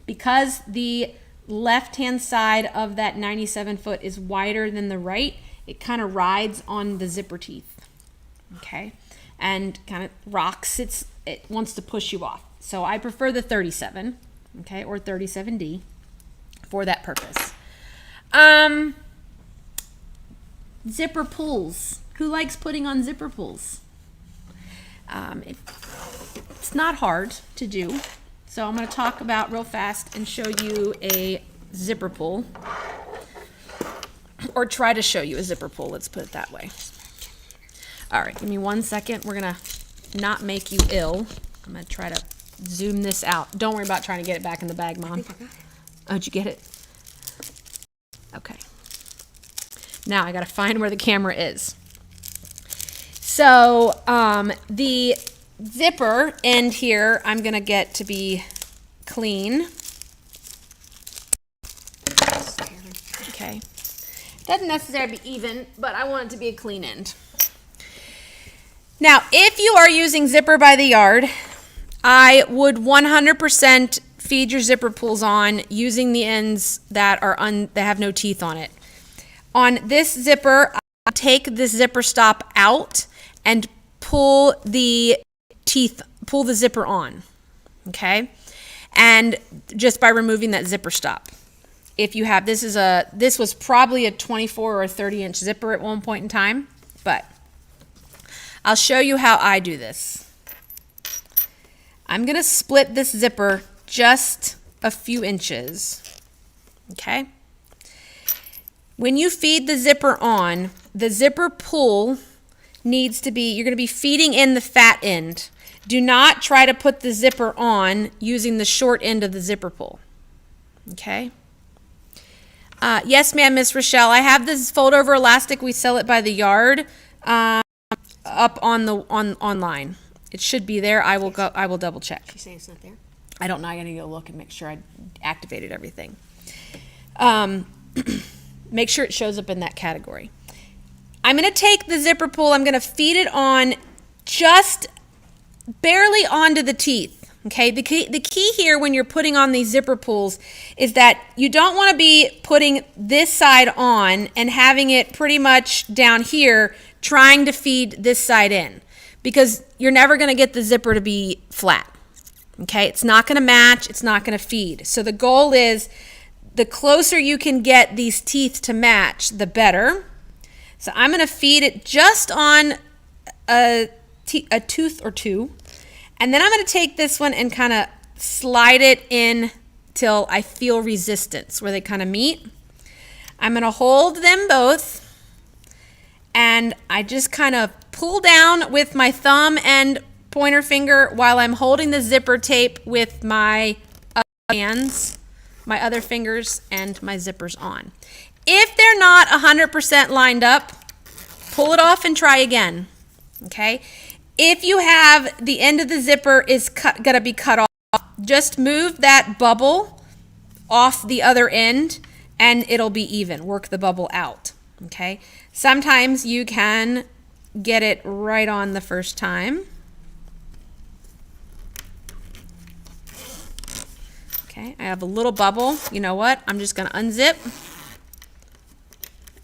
Because the left-hand side of that 97 foot is wider than the right, it kind of rides on the zipper teeth, okay, and kind of rocks. It wants to push you off. So I prefer the 37, okay, or 37D for that purpose. Zipper pulls. Who likes putting on zipper pulls? It's not hard to do. So I'm going to talk about real fast and show you a zipper pull, or try to show you a zipper pull. Let's put it that way. All right, give me 1 second. We're going to not make you ill. I'm going to try to zoom this out. Don't worry about trying to get it back in the bag, Mom. Oh, did you get it? Okay. Now I got to find where the camera is. So the zipper end here, I'm gonna get to be clean. Okay. Doesn't necessarily be even, but I want it to be a clean end. Now, if you are using zipper by the yard, I would 100% feed your zipper pulls on using the ends that are that have no teeth on it. On this zipper, I take this zipper stop out and pull the zipper on, okay? And just by removing that zipper stop. If you have, this was probably a 24 or a 30-inch zipper at one point in time, but I'll show you how I do this. I'm gonna split this zipper just a few inches, okay? When you feed the zipper on, the zipper pull needs to be, you're gonna be feeding in the fat end. Do not try to put the zipper on using the short end of the zipper pull, okay? Yes, ma'am, Miss Rochelle. I have this fold-over elastic. We sell it by the yard up on the online. It should be there. I will go. I will double check. She's saying it's not there. I don't know. I gotta go look and make sure I activated everything. Make sure it shows up in that category. I'm gonna take the zipper pull. I'm gonna feed it on just barely onto the teeth. Okay, the key here when you're putting on these zipper pulls is that you don't want to be putting this side on and having it pretty much down here trying to feed this side in, because you're never going to get the zipper to be flat. Okay, it's not going to match, it's not going to feed. So the goal is the closer you can get these teeth to match, the better. So I'm going to feed it just on a tooth or two. And then I'm going to take this one and kind of slide it in till I feel resistance where they kind of meet. I'm going to hold them both and I just kind of pull down with my thumb and pointer finger while I'm holding the zipper tape with my hands, my other fingers, and my zippers on. If they're not 100% lined up, pull it off and try again, okay? If you have the end of the zipper is gonna be cut off, just move that bubble off the other end and it'll be even. Work the bubble out, okay? Sometimes you can get it right on the first time. Okay, I have a little bubble. You know what? I'm just gonna unzip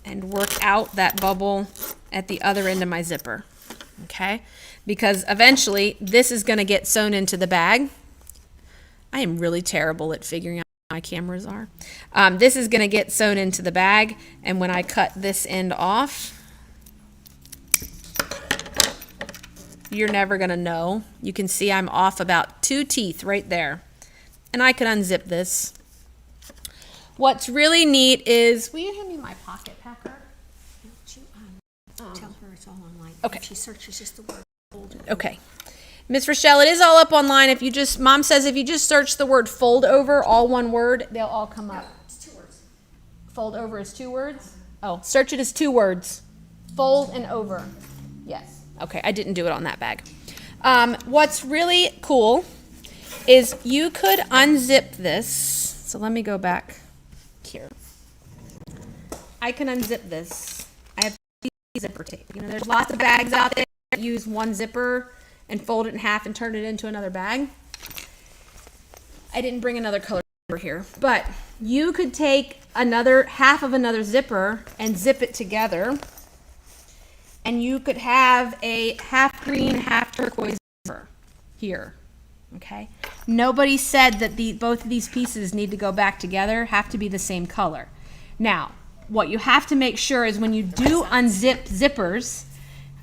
and work out that bubble at the other end of my zipper, okay? Because eventually this is going to get sewn into the bag. I am really terrible at figuring out where my cameras are. This is going to get sewn into the bag, and when I cut this end off, you're never going to know. You can see I'm off about 2 teeth right there. And I could unzip this. What's really neat is, will you hand me my pocket packer? Tell her it's all online. Okay. If she searches just the word fold. Okay. Miss Rochelle, it is all up online. If you just, Mom says if you just search the word fold over, all one word, they'll all come up. It's 2 words. Fold over is 2 words? Oh, search it as 2 words. Fold and over. Yes. Okay, I didn't do it on that bag. What's really cool is you could unzip this. So let me go back here. I can unzip this. I have zipper tape. You know, there's lots of bags out there that use one zipper and fold it in half and turn it into another bag. I didn't bring another color over here, but you could take another half of another zipper and zip it together, and you could have a half green, half turquoise zipper here. Okay. Nobody said that both of these pieces need to go back together, have to be the same color. Now, what you have to make sure is when you do unzip zippers,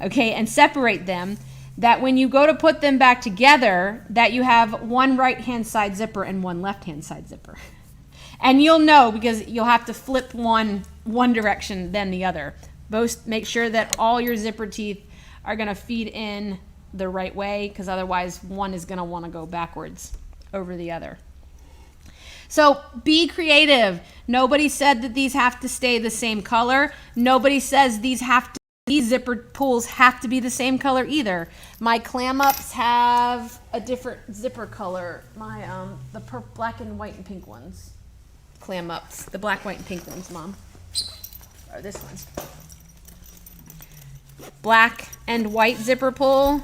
okay, and separate them, that when you go to put them back together, that you have one right-hand side zipper and one left-hand side zipper. And you'll know because you'll have to flip one direction then the other. Both make sure that all your zipper teeth are going to feed in the right way, because otherwise one is going to want to go backwards over the other. So be creative. Nobody said that these have to stay the same color. Nobody says these have to these zipper pulls have to be the same color either. My Clam Ups have a different zipper color. My the black and white and pink ones. Clam Ups, the black, white, and pink ones, Mom. Or this one's black and white zipper pull.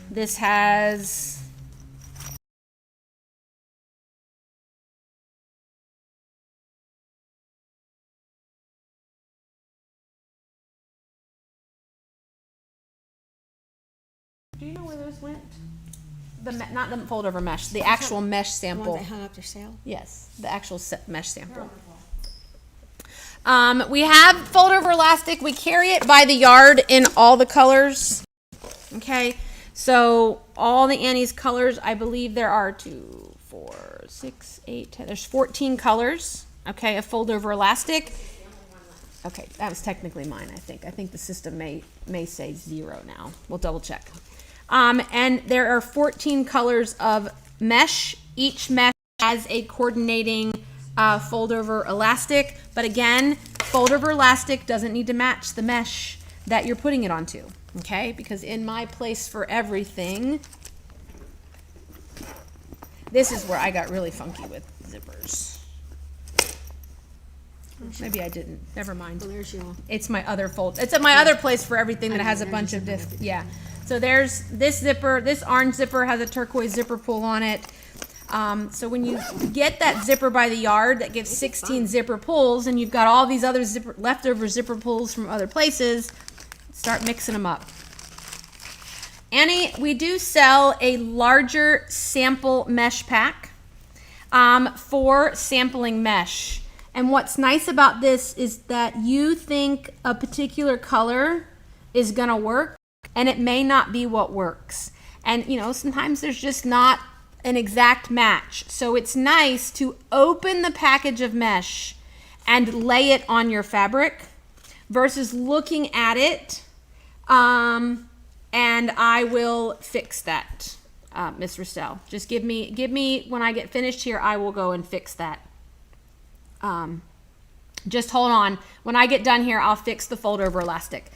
This has do you know where those went? Not the fold over mesh, the actual mesh The sample. ones they hung up for sale? Yes, the actual mesh sample. We have fold over elastic. We carry it by the yard in all the colors. Okay, so all the Annie's colors, I believe there are 2, 4, 6, 8, 10. There's 14 colors. Okay, a fold over elastic. Okay, that was technically mine. I think the system may say 0 now. We'll double check. And there are 14 colors of mesh. Each mesh has a coordinating fold over elastic, but again, fold over elastic doesn't need to match the mesh that you're putting it onto, okay? Because in my place for everything, this is where I got really funky with zippers. Maybe I didn't. Never mind. Well, there's your. It's my other fold. It's at my other place for everything that has a bunch of yeah. So there's this zipper. This orange zipper has a turquoise zipper pull on it. So when you get that zipper by the yard that gives 16 zipper pulls, and you've got all these other leftover zipper pulls from other places, start mixing them up. Annie, we do sell a larger sample mesh pack for sampling mesh. And what's nice about this is that you think a particular color is gonna work, and it may not be what works. And you know, sometimes there's just not an exact match. So it's nice to open the package of mesh and lay it on your fabric versus looking at it. And I will fix that, Miss Restell. Just give me, when I get finished here, I will go and fix that. Just hold on. When I get done here, I'll fix the fold over elastic.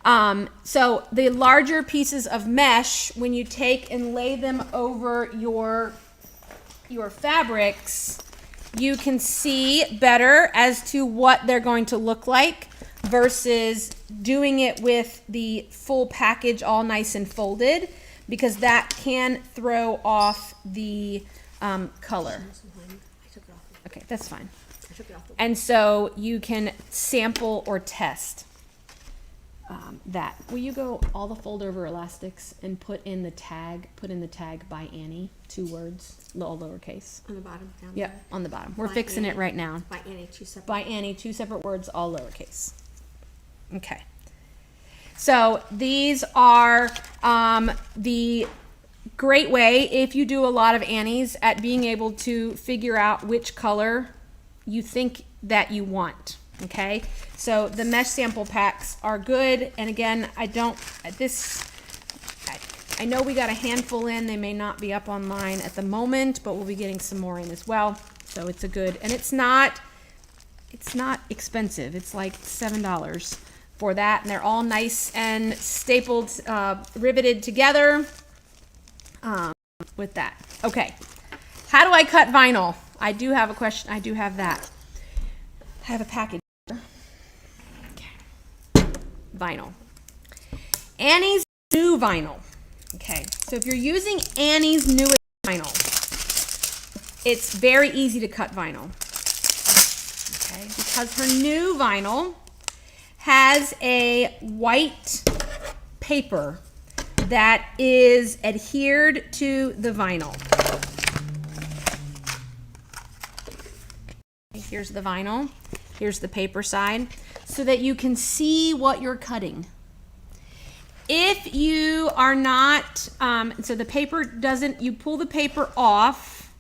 So the larger pieces of mesh, when you take and lay them over your fabrics, you can see better as to what they're going to look like versus doing it with the full package all nice and folded, because that can throw off the color. Okay, that's fine. And so you can sample or test that. Will you go all the fold over elastics and put in the tag by Annie, 2 words, all lowercase. On the bottom. Down Yep, there. on the bottom. We're By fixing Annie. it right now. By Annie, 2 separate. By Annie, 2 separate words, all lowercase. Okay. So these are the great way, if you do a lot of Annies, at being able to figure out which color you think that you want. Okay, so the mesh sample packs are good, and again, I know we got a handful in. They may not be up online at the moment, but we'll be getting some more in as well. So it's a good, and it's not expensive. It's like $7 for that, and they're all nice and stapled, riveted together with that. Okay, how do I cut vinyl? I do have a question. I do have that. I have a package. Okay. Vinyl. Annie's new vinyl. Okay, so if you're using Annie's newest vinyl, it's very easy to cut vinyl. Okay, because her new vinyl has a white paper that is adhered to the vinyl. Here's the vinyl, here's the paper side, so that you can see what you're cutting. If you are not, so the paper doesn't, you pull the paper off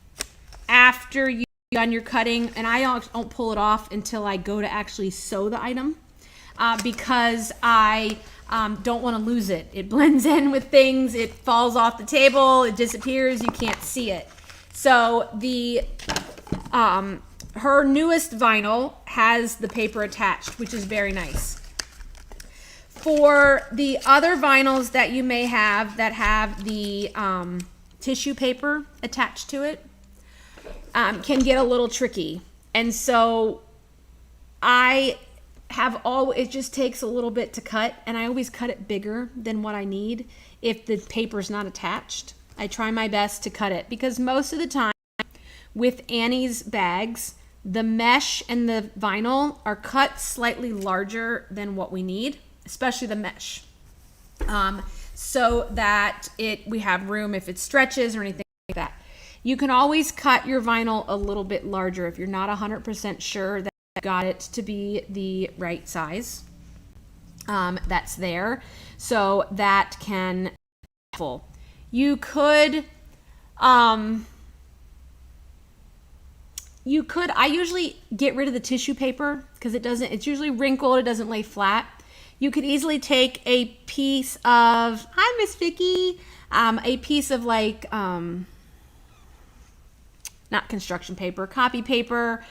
after you've done your cutting, and I don't pull it off until I go to actually sew the item, because I don't want to lose it. It blends in with things, it falls off the table, it disappears, you can't see it. So the her newest vinyl has the paper attached, which is very nice. For the other vinyls that you may have that have the tissue paper attached to it, can get a little tricky. And so it just takes a little bit to cut, and I always cut it bigger than what I need if the paper's not attached. I try my best to cut it, because most of the time with Annie's bags, the mesh and the vinyl are cut slightly larger than what we need, especially the mesh, so that we have room if it stretches or anything like that. You can always cut your vinyl a little bit larger if you're not 100% sure that you got it to be the right size. That's there, so that can be helpful. You could, I usually get rid of the tissue paper because it's usually wrinkled, it doesn't lay flat. You could easily take a piece of, hi Miss Vicky, a piece of like, not construction paper, copy paper,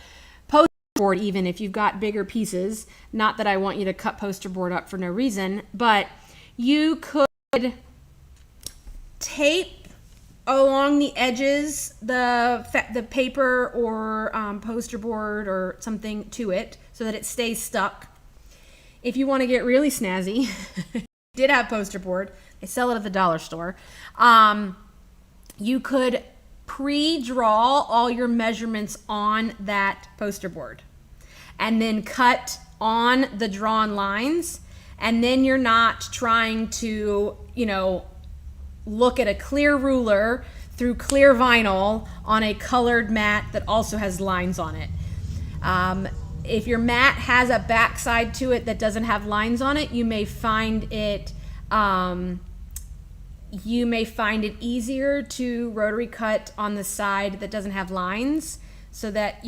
poster board, even if you've got bigger pieces. Not that I want you to cut poster board up for no reason, but you could tape along the edges the paper or poster board or something to it so that it stays stuck. If you want to get really snazzy, did have poster board, they sell it at the dollar store. You could pre-draw all your measurements on that poster board and then cut on the drawn lines, and then you're not trying to, look at a clear ruler through clear vinyl on a colored mat that also has lines on it. If your mat has a backside to it that doesn't have lines on it, you may find it easier to rotary cut on the side that doesn't have lines, so that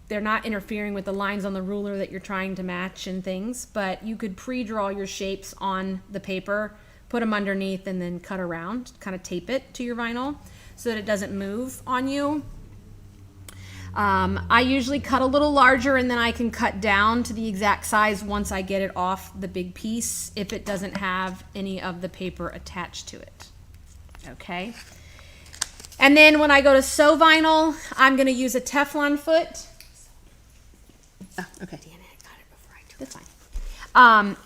they're not interfering with the lines on the ruler that you're trying to match and things. But you could pre-draw your shapes on the paper, put them underneath, and then cut around, kind of tape it to your vinyl so that it doesn't move on you. I usually cut a little larger, and then I can cut down to the exact size once I get it off the big piece if it doesn't have any of the paper attached to it. Okay. And then when I go to sew vinyl, I'm going to use a Teflon foot. Oh, okay. Damn it, I got it before I took it. That's fine.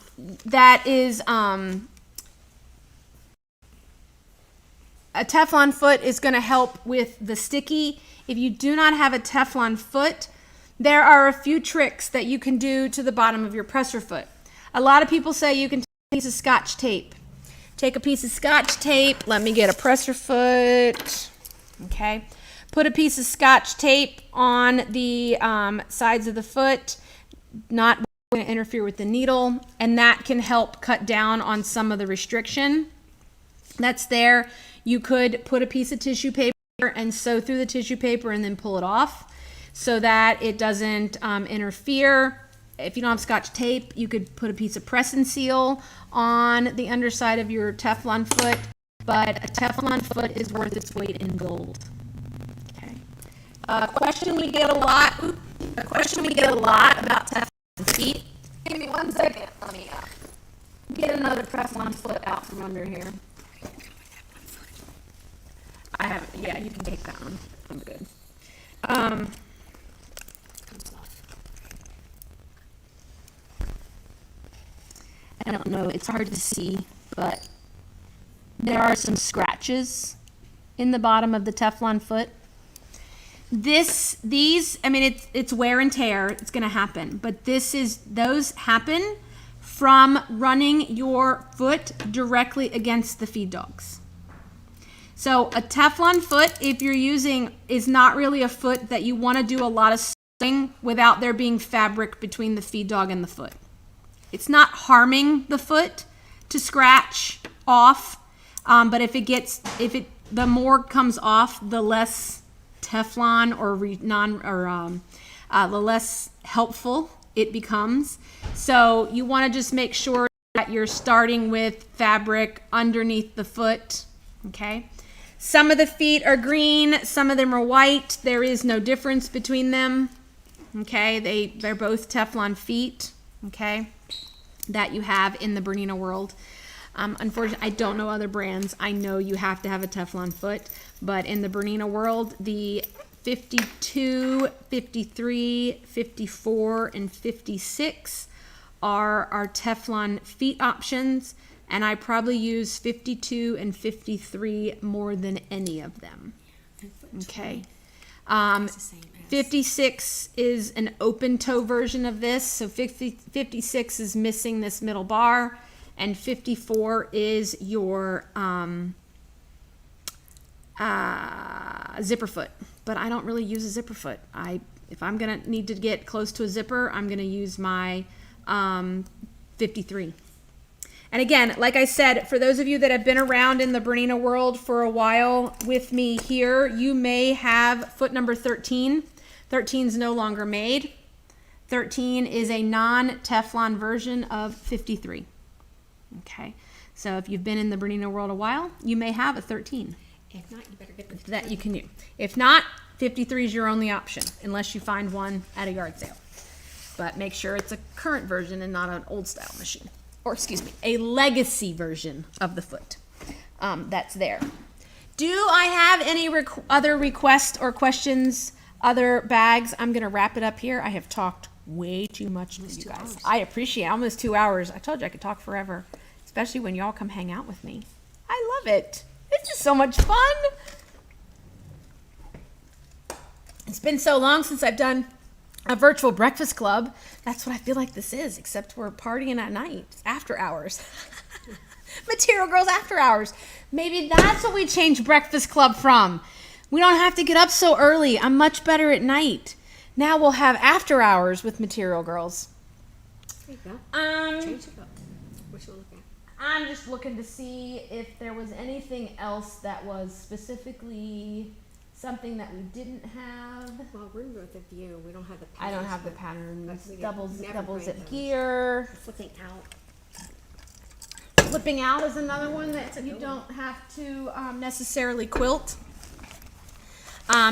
That is a Teflon foot is going to help with the sticky. If you do not have a Teflon foot, there are a few tricks that you can do to the bottom of your presser foot. A lot of people say you can take a piece of Scotch tape. Take a piece of Scotch tape. Let me get a presser foot. Okay. Put a piece of Scotch tape on the sides of the foot, not going to interfere with the needle, and that can help cut down on some of the restriction that's there. You could put a piece of tissue paper and sew through the tissue paper and then pull it off so that it doesn't interfere. If you don't have Scotch tape, you could put a piece of press and seal on the underside of your Teflon foot, but a Teflon foot is worth its weight in gold. Okay. A question we get a lot about Teflon feet. Give me 1 second. Let me get another Teflon foot out from under here. I have, yeah, you can take that one. I'm good. I don't know, it's hard to see, but there are some scratches in the bottom of the Teflon foot. It's wear and tear, it's gonna happen, but those happen from running your foot directly against the feed dogs. So a Teflon foot, if you're using, is not really a foot that you want to do a lot of sewing without there being fabric between the feed dog and the foot. It's not harming the foot to scratch off, but the more comes off, the less Teflon the less helpful it becomes. So you want to just make sure that you're starting with fabric underneath the foot. Okay. Some of the feet are green, some of them are white. There is no difference between them. Okay, they're both Teflon feet. Okay, that you have in the Bernina world. Unfortunately, I don't know other brands. I know you have to have a Teflon foot, but in the Bernina world, the 52, 53, 54, and 56 are our Teflon feet options, and I probably use 52 and 53 more than any of them. Okay. 56 is an open toe version of this, so 56 is missing this middle bar, and 54 is your zipper foot. But I don't really use a zipper foot. If I'm gonna need to get close to a zipper, I'm gonna use my 53. And again, like I said, for those of you that have been around in the Bernina world for a while with me here, you may have foot number 13. 13 is no longer made. 13 is a non-Teflon version of 53. Okay, so if you've been in the Bernina world a while, you may have a 13. If not, you better get the That you can use. If not, 53 is your only option, unless you find one at a yard sale. But make sure it's a current version and not an old style machine. Or excuse me, a legacy version of the foot that's there. Do I have any other requests or questions, other bags? I'm going to wrap it up here. I have talked way too much to you guys. I appreciate it. Almost 2 hours. I told you I could talk forever, especially when y'all come hang out with me. I love it. It's just so much fun. It's been so long since I've done a virtual breakfast club. That's what I feel like this is, except we're partying at night. It's after hours. Material Girls after hours. Maybe that's what we changed breakfast club from. We don't have to get up so early. I'm much better at night. Now we'll have after hours with Material Girls. There you go. Change it up. What you looking at? I'm just looking to see if there was anything else that was specifically something that we didn't have. Well, we're in the view. We don't have the I patterns. don't have the patterns. But we Double never zip break those. gear. Flipping out. Flipping out is another one that you don't have to necessarily quilt.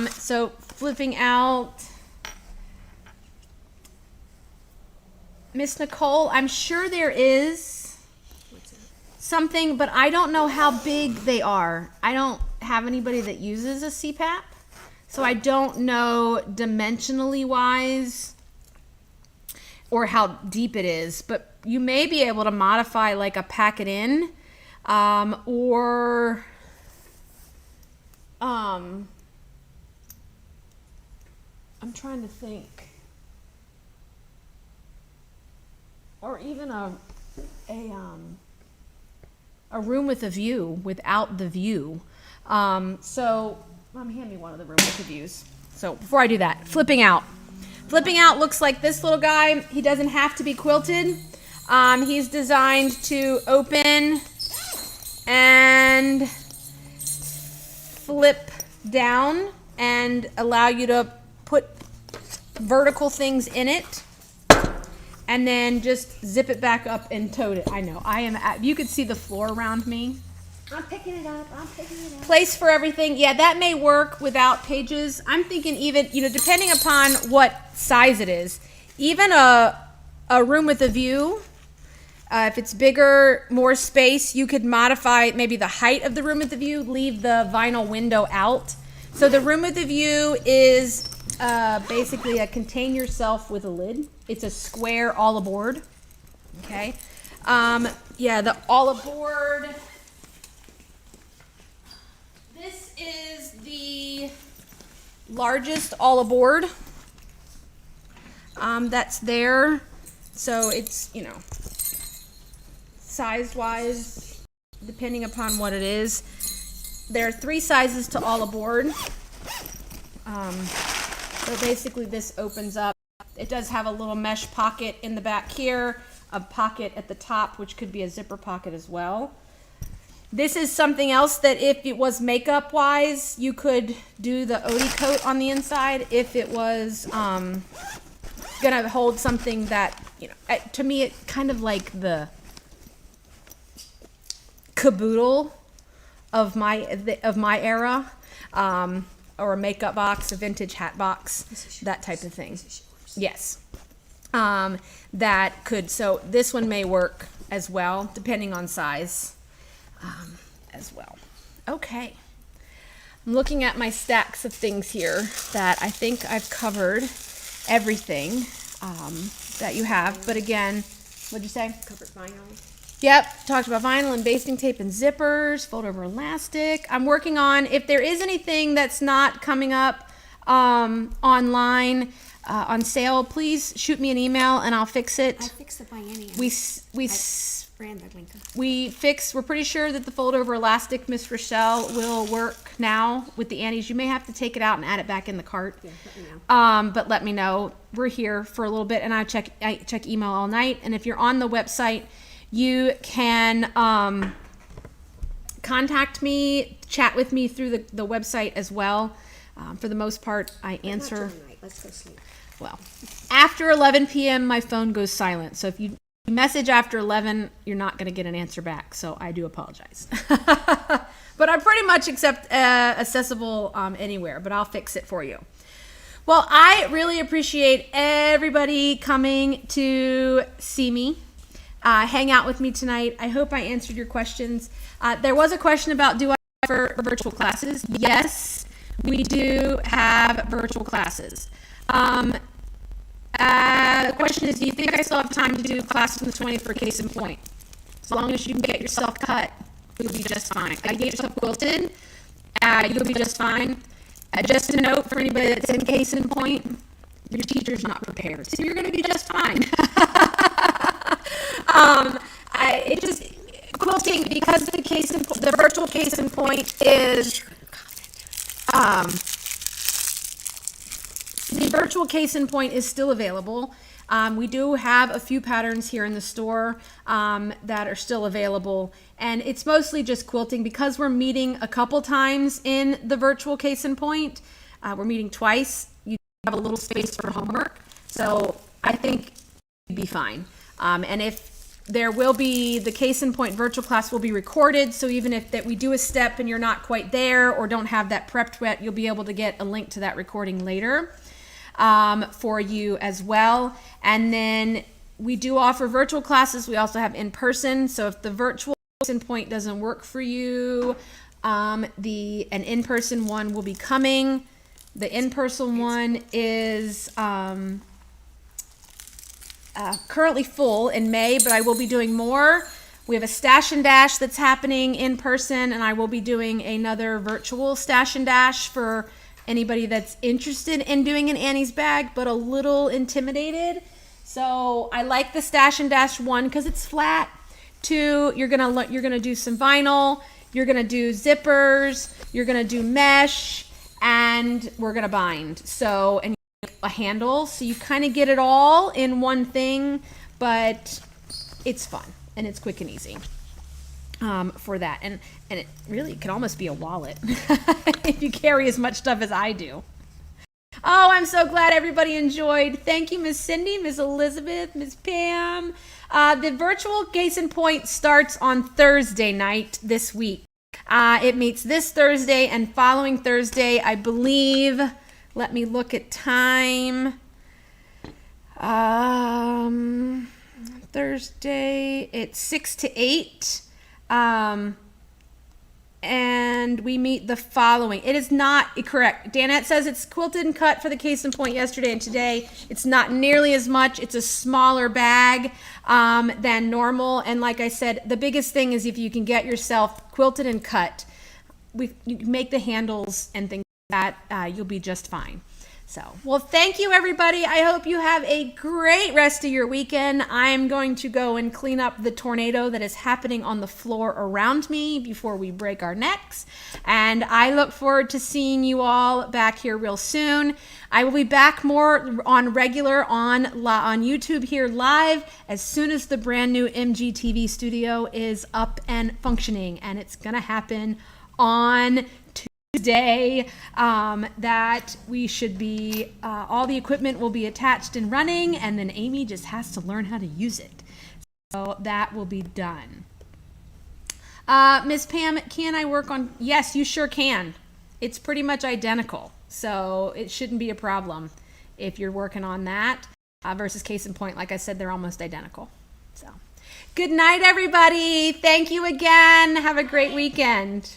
So flipping out. Miss Nicole, I'm sure there is What's that? something, but I don't know how big they are. I don't have anybody that uses a CPAP, so I don't know dimensionally wise or how deep it is, but you may be able to modify like a pack it in or I'm trying to think, or even a room with a view without the view. So hand me one of the room with the views. So before I do that, flipping out. Flipping out looks like this little guy. He doesn't have to be quilted. He's designed to open and flip down and allow you to put vertical things in it and then just zip it back up and tote it. I know, you could see the floor around me. I'm picking it up. Place for everything. Yeah, that may work without pages. I'm thinking even, depending upon what size it is, even a room with a view, if it's bigger, more space, you could modify maybe the height of the room with the view, leave the vinyl window out. So the room with the view is basically a contain yourself with a lid. It's a square all aboard. Okay. Yeah, the all aboard. This is the largest all aboard that's there. So it's, size wise, depending upon what it is. There are 3 sizes to all aboard. So basically this opens up. It does have a little mesh pocket in the back here, a pocket at the top, which could be a zipper pocket as well. This is something else that if it was makeup wise, you could do the Odie Coat on the inside if it was gonna hold something that, to me it kind of like the caboodle of my era, or a makeup box, a vintage hat box, that type of thing. Yes. that could, so this one may work as well, depending on size as well. Okay. I'm looking at my stacks of things here that I think I've covered everything that you have. But again, what'd you say? Covered vinyl. Yep, talked about vinyl and basting tape and zippers, fold over elastic. I'm working on, if there is anything that's not coming up online on sale, please shoot me an email and I'll fix it. I'll fix it by any. Ran the link. We're pretty sure that the fold over elastic, Miss Rochelle, will work now with the Annies. You may have to take it out and add it back in the cart. Yeah, let me know. But let me know. We're here for a little bit, and I check email all night. And if you're on the website, you can contact me, chat with me through the website as well. For the most part, I answer. Not till night. Let's go sleep. Well, after 11 p.m., my phone goes silent. So if you message after 11, you're not going to get an answer back. So I do apologize. But I'm pretty much accessible anywhere, but I'll fix it for you. Well, I really appreciate everybody coming to see me, hang out with me tonight. I hope I answered your questions. There was a question about, do I offer virtual classes? Yes, we do have virtual classes. The question is, do you think I still have time to do class on the 20th for case in point? As long as you can get yourself cut, you'll be just fine. Get yourself quilted, you'll be just fine. Just a note for anybody that's in case in point, your teacher's not prepared, so you're going to be just fine. Quilting, because the virtual case in point is, the virtual case in point is still available. We do have a few patterns here in the store that are still available, and it's mostly just quilting because we're meeting a couple times in the virtual case in point. We're meeting twice. You have a little space for homework, so I think you'd be fine. And if there will be, the case in point virtual class will be recorded, so even if that we do a step and you're not quite there or don't have that prepped yet, you'll be able to get a link to that recording later. For you as well. And then we do offer virtual classes. We also have in person. So if the virtual in point doesn't work for you, an in-person one will be coming. The in-person one is currently full in May, but I will be doing more. We have a Stash and Dash that's happening in person, and I will be doing another virtual Stash and Dash for anybody that's interested in doing an Annie's bag but a little intimidated. So I like the Stash and Dash 1 because it's flat. 2, you're gonna do some vinyl, you're gonna do zippers, you're gonna do mesh, and we're gonna bind. So, and a handle, so you kind of get it all in one thing, but it's fun and it's quick and easy. For that, and it really can almost be a wallet if you carry as much stuff as I do. Oh, I'm so glad everybody enjoyed. Thank you, Miss Cindy, Miss Elizabeth, Miss Pam. The virtual case in point starts on Thursday night this week. It meets this Thursday and following Thursday, I believe. Let me look at time. Thursday, it's 6 to 8. And we meet the following. It is not correct. Danette says it's quilted and cut for the case in point yesterday and today. It's not nearly as much. It's a smaller bag than normal. And like I said, the biggest thing is if you can get yourself quilted and cut, you can make the handles and things like that, you'll be just fine. So, well, thank you, everybody. I hope you have a great rest of your weekend. I'm going to go and clean up the tornado that is happening on the floor around me before we break our necks. And I look forward to seeing you all back here real soon. I will be back more on regular on YouTube here live as soon as the brand new MGTV studio is up and functioning. And it's going to happen on Tuesday, that we should be, all the equipment will be attached and running, and then Amy just has to learn how to use it. So that will be done. Miss Pam, can I work on? Yes, you sure can. It's pretty much identical, so it shouldn't be a problem if you're working on that. versus Case in Point. Like I said, they're almost identical. So good night, everybody. Thank you again. Have a great weekend.